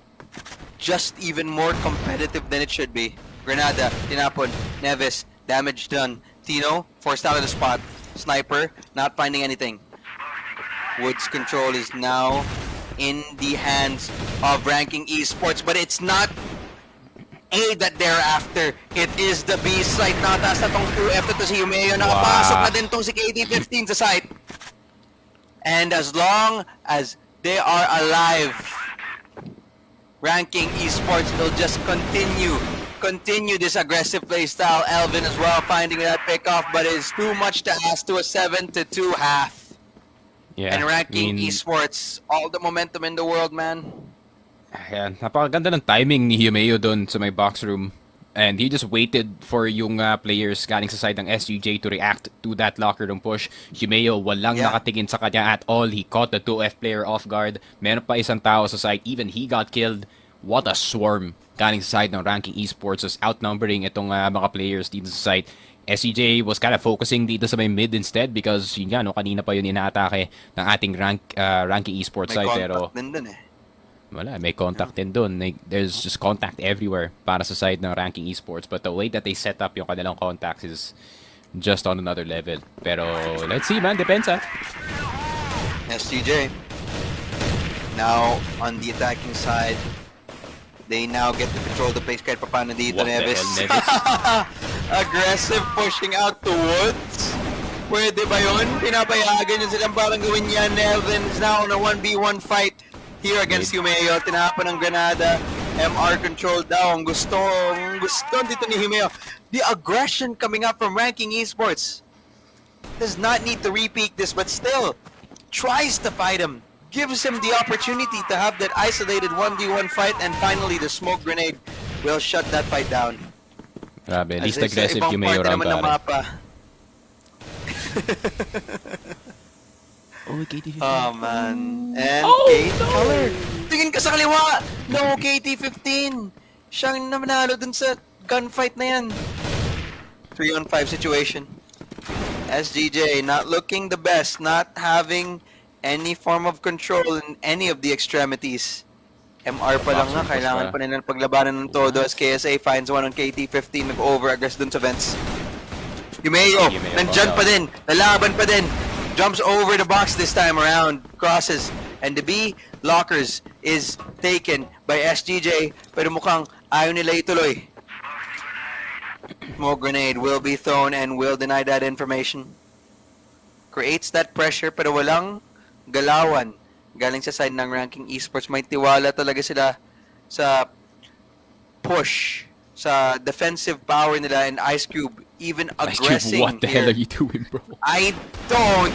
S1: just even more competitive than it should be. Granada, tinapon. Nevis, damage done. Tino, forced out of the spot. Sniper, not finding anything. Woods control is now in the hands of ranking esports, but it's not A that they're after. It is the B site. Nataas na tong 2F to si Humeo. Nakapasok na din tong si KT-15 sa site. And as long as they are alive, ranking esports will just continue this aggressive play style. Elvin as well finding that pickoff, but it's too much to ask to a 7-2 half.
S2: Yeah.
S1: And ranking
S2: I mean,
S1: esports, all the momentum in the world, man.
S2: Ayan, napakaganda ng timing ni Humeo doon sa may box room. And he just waited for yung players galing sa side ng SGJ to react to that locker room push. Humeo walang nakatingin sa kanya at all. He caught the 2F player off guard. Meron pa isang tao sa side. Even he got killed. What a swarm galing sa side ng ranking esports, was outnumbering itong mga players dito sa side. SCJ was kind of focusing dito sa may mid instead because yun nga, no, kanina pa yun inaatake ng ating ranking esports
S1: May
S2: side.
S1: contact
S2: Pero
S1: din dun eh.
S2: wala, may contact din dun. There's just contact everywhere para sa side ng ranking esports. But the way that they set up yung kanilang contacts is just on another level. Pero let's see, man. Depends, ha?
S1: SGJ. Now, on the attacking side, they now get to control the place kahit paano dito,
S2: What the
S1: Nevis.
S2: hell, Nevis?
S1: Aggressive pushing out to Woods. Pwede ba yun? Pinapayagan niya silang parang gawin yan. Elvin is now on a 1v1 fight here against Humeo. Tinapa ng Granada. MR control daw. Ang gusto dito ni Humeo. The aggression coming up from ranking esports. Does not need to repeat this, but still tries to fight him. Gives him the opportunity to have that isolated 1v1 fight, and finally the smoke grenade will shut that fight down.
S2: Grabe, least
S1: As in, sa
S2: aggressive
S1: ibang
S2: Yumeyo
S1: parte
S2: round,
S1: naman ng
S2: pare.
S1: mapa.
S2: Oh, KT-15.
S1: Oh man. And
S2: Oh,
S1: Kate
S2: no!
S1: Color. Tingin ka sa kaliwa! No, KT-15! Siyang nanalo dun sa gunfight na yan. 3-on-5 situation. SGJ not looking the best, not having any form of control in any of the extremities. MR pa lang nga, kailangan pa nila paglabanan ng todo as KSA finds one on KT-15, nag-over-aggress dun sa vents. Yumeyo, nandyan pa din, nalaban pa din. Jumps over the box this time around, crosses, and the B lockers is taken by SGJ, pero mukhang ayaw nila ituloy. Smoke grenade will be thrown and will deny that information. Creates that pressure pero walang galawan. Galing sa side ng ranking esports, may tiwala talaga sila sa push, sa defensive power nila, and Ice Cube even aggressing.
S2: What the hell are you doing, bro?
S1: I don't.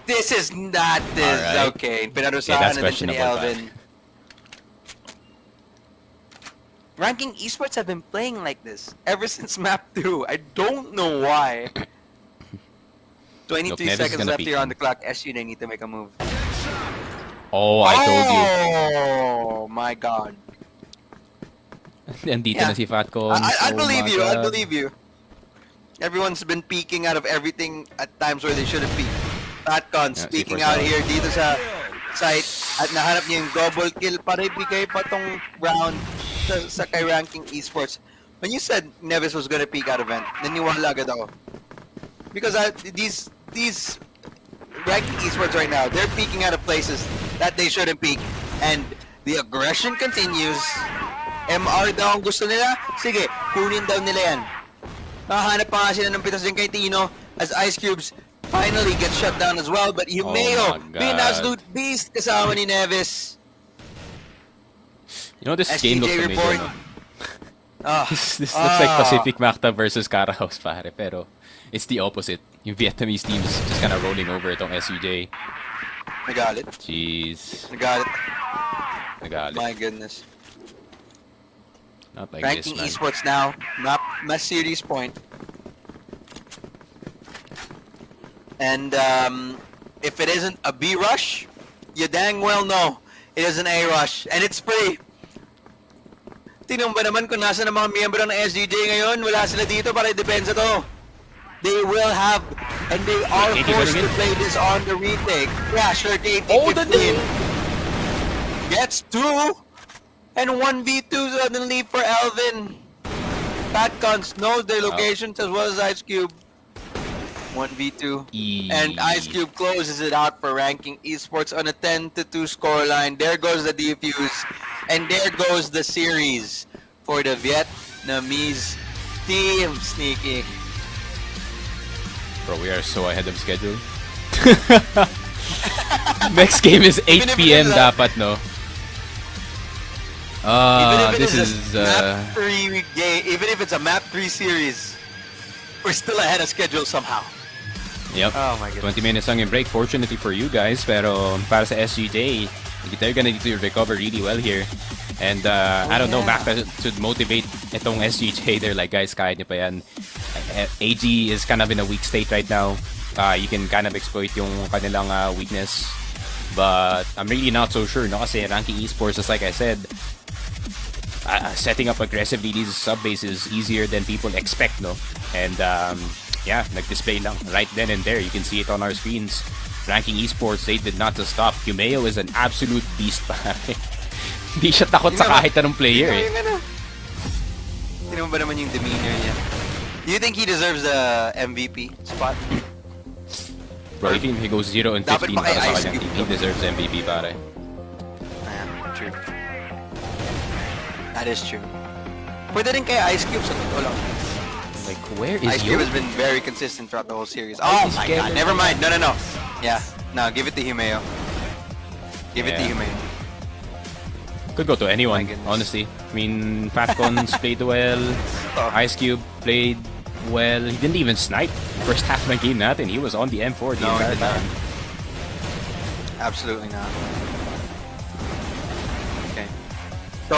S1: This is not this.
S2: Alright.
S1: Okay.
S2: Yeah,
S1: Pinarusahan
S2: that's
S1: na din siya ni
S2: questionable,
S1: Elvin. Ranking esports have been playing like this ever since map 2. I don't know why. 23
S2: Look, Neves is
S1: seconds
S2: gonna
S1: left
S2: peek
S1: here on
S2: him.
S1: the clock. SU, they need to make a move.
S2: Oh, I told you.
S1: Oh my god.
S2: Nandito
S1: Yeah.
S2: na si Fatcon.
S1: I
S2: Oh
S1: believe
S2: my
S1: you. I
S2: God.
S1: believe you. Everyone's been peeking out of everything at times where they shouldn't peek. Fatcon
S2: Yeah,
S1: speaking
S2: C4
S1: out
S2: side.
S1: here dito sa site at nahanap niya yung double kill para ibigay pa tong round sa kay ranking esports. When you said Neves was gonna peek out event, naniwala agad ako. Because these ranking esports right now, they're peeking out of places that they shouldn't peek. And the aggression continues. MR daw ang gusto nila. Sige, kunin daw nila yan. Nakahanap pa nga sila ng pitas din kay Tino as Ice Cubes finally gets shut down as well. But Yumeyo,
S2: Oh my God.
S1: being an absolute beast kasama ni Neves.
S2: You know, this
S1: SGJ
S2: game looks amazing.
S1: Reborn.
S2: No?
S1: Ah,
S2: This looks like Pacific Macta versus Carahouse, pare. Pero it's the opposite. Yung Vietnamese teams just kind of rolling over itong SUJ.
S1: Nagalit.
S2: Jeez.
S1: Nagalit.
S2: Nagalit.
S1: My goodness.
S2: Not like
S1: Ranking
S2: this, man.
S1: esports now, not series point. And if it isn't a B rush, you dang well know it is an A rush, and it's free. Tingnan ba naman kung nasa ng mga miyembro ng SGJ ngayon? Wala sila dito para i-depensa to. They will have, and they are
S2: KT
S1: forced
S2: going
S1: to
S2: in?
S1: play this on the retake. Yeah, sure, KT
S2: Oh, the
S1: 15 gets 2, and 1v2 suddenly for Elvin. Fatcons knows their locations as well as Ice Cube. 1v2. And Ice Cube closes it out for ranking esports on a 10-2 scoreline. There goes the defuse. And there goes the series for the Vietnamese team. Sneaky.
S2: Bro, we are so ahead of schedule. Next game is 8 p.m. dapat, no?
S1: Even if
S2: This
S1: it is
S2: is
S1: a map 3 game, even if it's a map 3 series, we're still ahead of schedule somehow.
S2: Yep.
S1: Oh my goodness.
S2: 20 minutes lang yung break, fortunately for you guys. Pero para sa SGJ, they're gonna need to recover really well here. And I don't know, Macta should motivate itong SGJ. They're like, guys, kaya niyo pa yan. AG is kind of in a weak state right now. You can kind of exploit yung kanilang weakness. But I'm really not so sure, no? Kasi ranking esports, just like I said, setting up aggressively these sub-base is easier than people expect, no? And yeah, nag-display lang right then and there. You can see it on our screens. Ranking esports, they did not to stop. Yumeyo is an absolute beast, pare. Hindi siya takot sa kahit anong player, eh.
S1: Tingnan mo ba naman yung demeanor niya? Do you think he deserves the MVP spot?
S2: Bro, if he goes 0 and 15 para sa kanyang team, he deserves MVP, pare.
S1: Ayan, true. That is true. Pwede rin kay Ice Cube sa totoo lang.
S2: Like, where is
S1: Ice Cube
S2: Yo?
S1: has been very consistent throughout the whole series. Oh my god, never mind. No. Yeah, no, give it to Yumeyo. Give it to
S2: Yeah.
S1: Yumeyo.
S2: Could go to anyone,
S1: My goodness.
S2: honestly. I mean, Fatcons played well. Ice Cube played well. He didn't even snipe first half ng game natin. He was on the M4 the
S1: No, he
S2: entire
S1: did not.
S2: time.
S1: Absolutely not. Okay. So,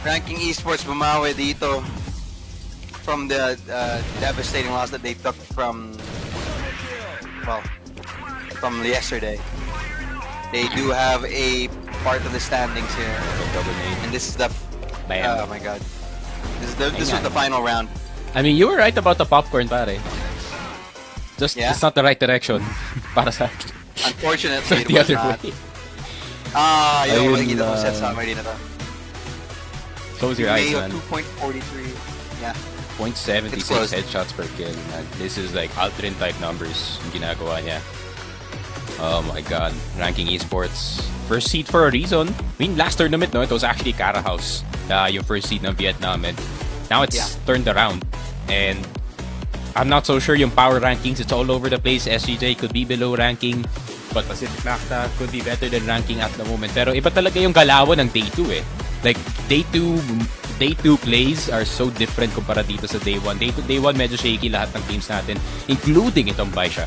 S1: Ranking Esports bumawi dito from the devastating loss that they took from yesterday. They do have a part of the standings here, and this is the oh my god, this was the final round.
S2: I mean, you were right about the popcorn, pare. Just
S1: Yeah?
S2: it's not the right direction para sa akin.
S1: Unfortunately, it
S2: the
S1: was
S2: other
S1: not.
S2: way.
S1: Yung
S2: Ayun
S1: makikita mo
S2: lang.
S1: set summary na to.
S2: Close your eyes,
S1: Mayo
S2: man.
S1: 2.43. Yeah.
S2: 0.76
S1: It's close.
S2: headshots per kill. Man. This is like Altrin type numbers yung ginagawa niya. Oh my god. Ranking Esports. First seed for a reason. I mean, last tournament, no, it was actually Cara House. Yung first seed ng Vietnam. And now it's turned around. And I'm not so sure yung power rankings. It's all over the place. SGJ could be below ranking. But Pacific Macta could be better than ranking at the moment. Pero iba talaga yung galawan ng Day 2 eh. Like, Day 2 plays are so different kumpara dito sa Day 1. Day 1 medyo shaky lahat ng teams natin, including itong Baisha.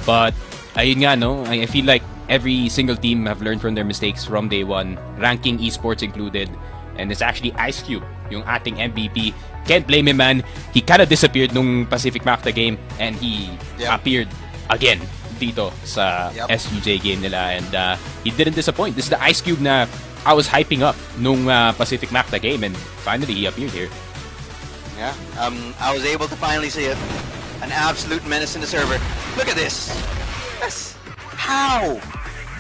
S2: But, ayun nga, no? I feel like every single team have learned from their mistakes from Day 1, ranking esports included. And it's actually Ice Cube, yung ating MVP. Can't blame him, man. He kind of disappeared nung Pacific Macta game and he appeared again dito sa SGJ game nila, and he didn't disappoint. This is the Ice Cube na I was hyping up nung Pacific Macta game, and finally he appeared here.
S1: Yeah. I was able to finally see it. An absolute menace in the server. Look at this. Yes. How?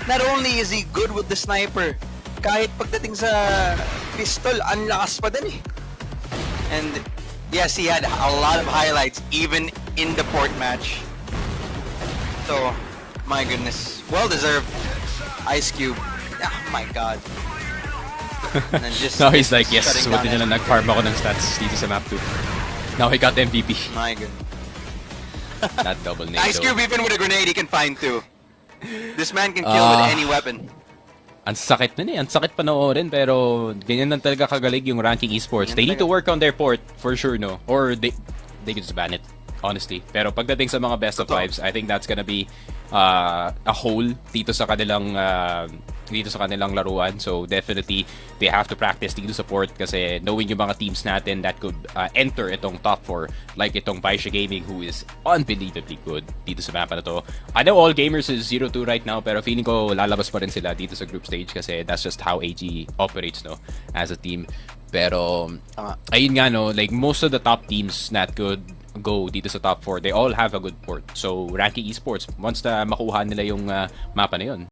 S1: Not only is he good with the sniper, kahit pagdating sa pistol, ang lakas pa din eh. And yes, he had a lot of highlights even in the port match. So, my goodness, well deserved. Ice Cube. Oh my god. And then just
S2: Now he's like, yes,
S1: shutting
S2: buti
S1: down
S2: na lang nag-farm ako ng stats dito sa map 2. Now he got MVP.
S1: My goodness.
S2: That double nade
S1: Ice
S2: though.
S1: Cube, even with a grenade, he can find two. This man can kill with any weapon.
S2: Ang sakit nun eh. Ang sakit panoorin, pero ganyan lang talaga kagalig yung ranking esports. They need to work on their port, for sure, no? Or they could just ban it, honestly. Pero pagdating sa mga best of fives, I think that's gonna be a hole dito sa kanilang laruan. So definitely they have to practice dito sa port kasi knowing yung mga teams natin that could enter itong top 4, like itong Baisha Gaming, who is unbelievably good dito sa mapa na to. I know all gamers is 0-2 right now, pero feeling ko lalabas pa rin sila dito sa group stage kasi that's just how AG operates, no, as a team. Pero ayun nga, no, like most of the top teams that could go dito sa top 4, they all have a good port. So ranking esports, once na makuha nila yung mapa na yun,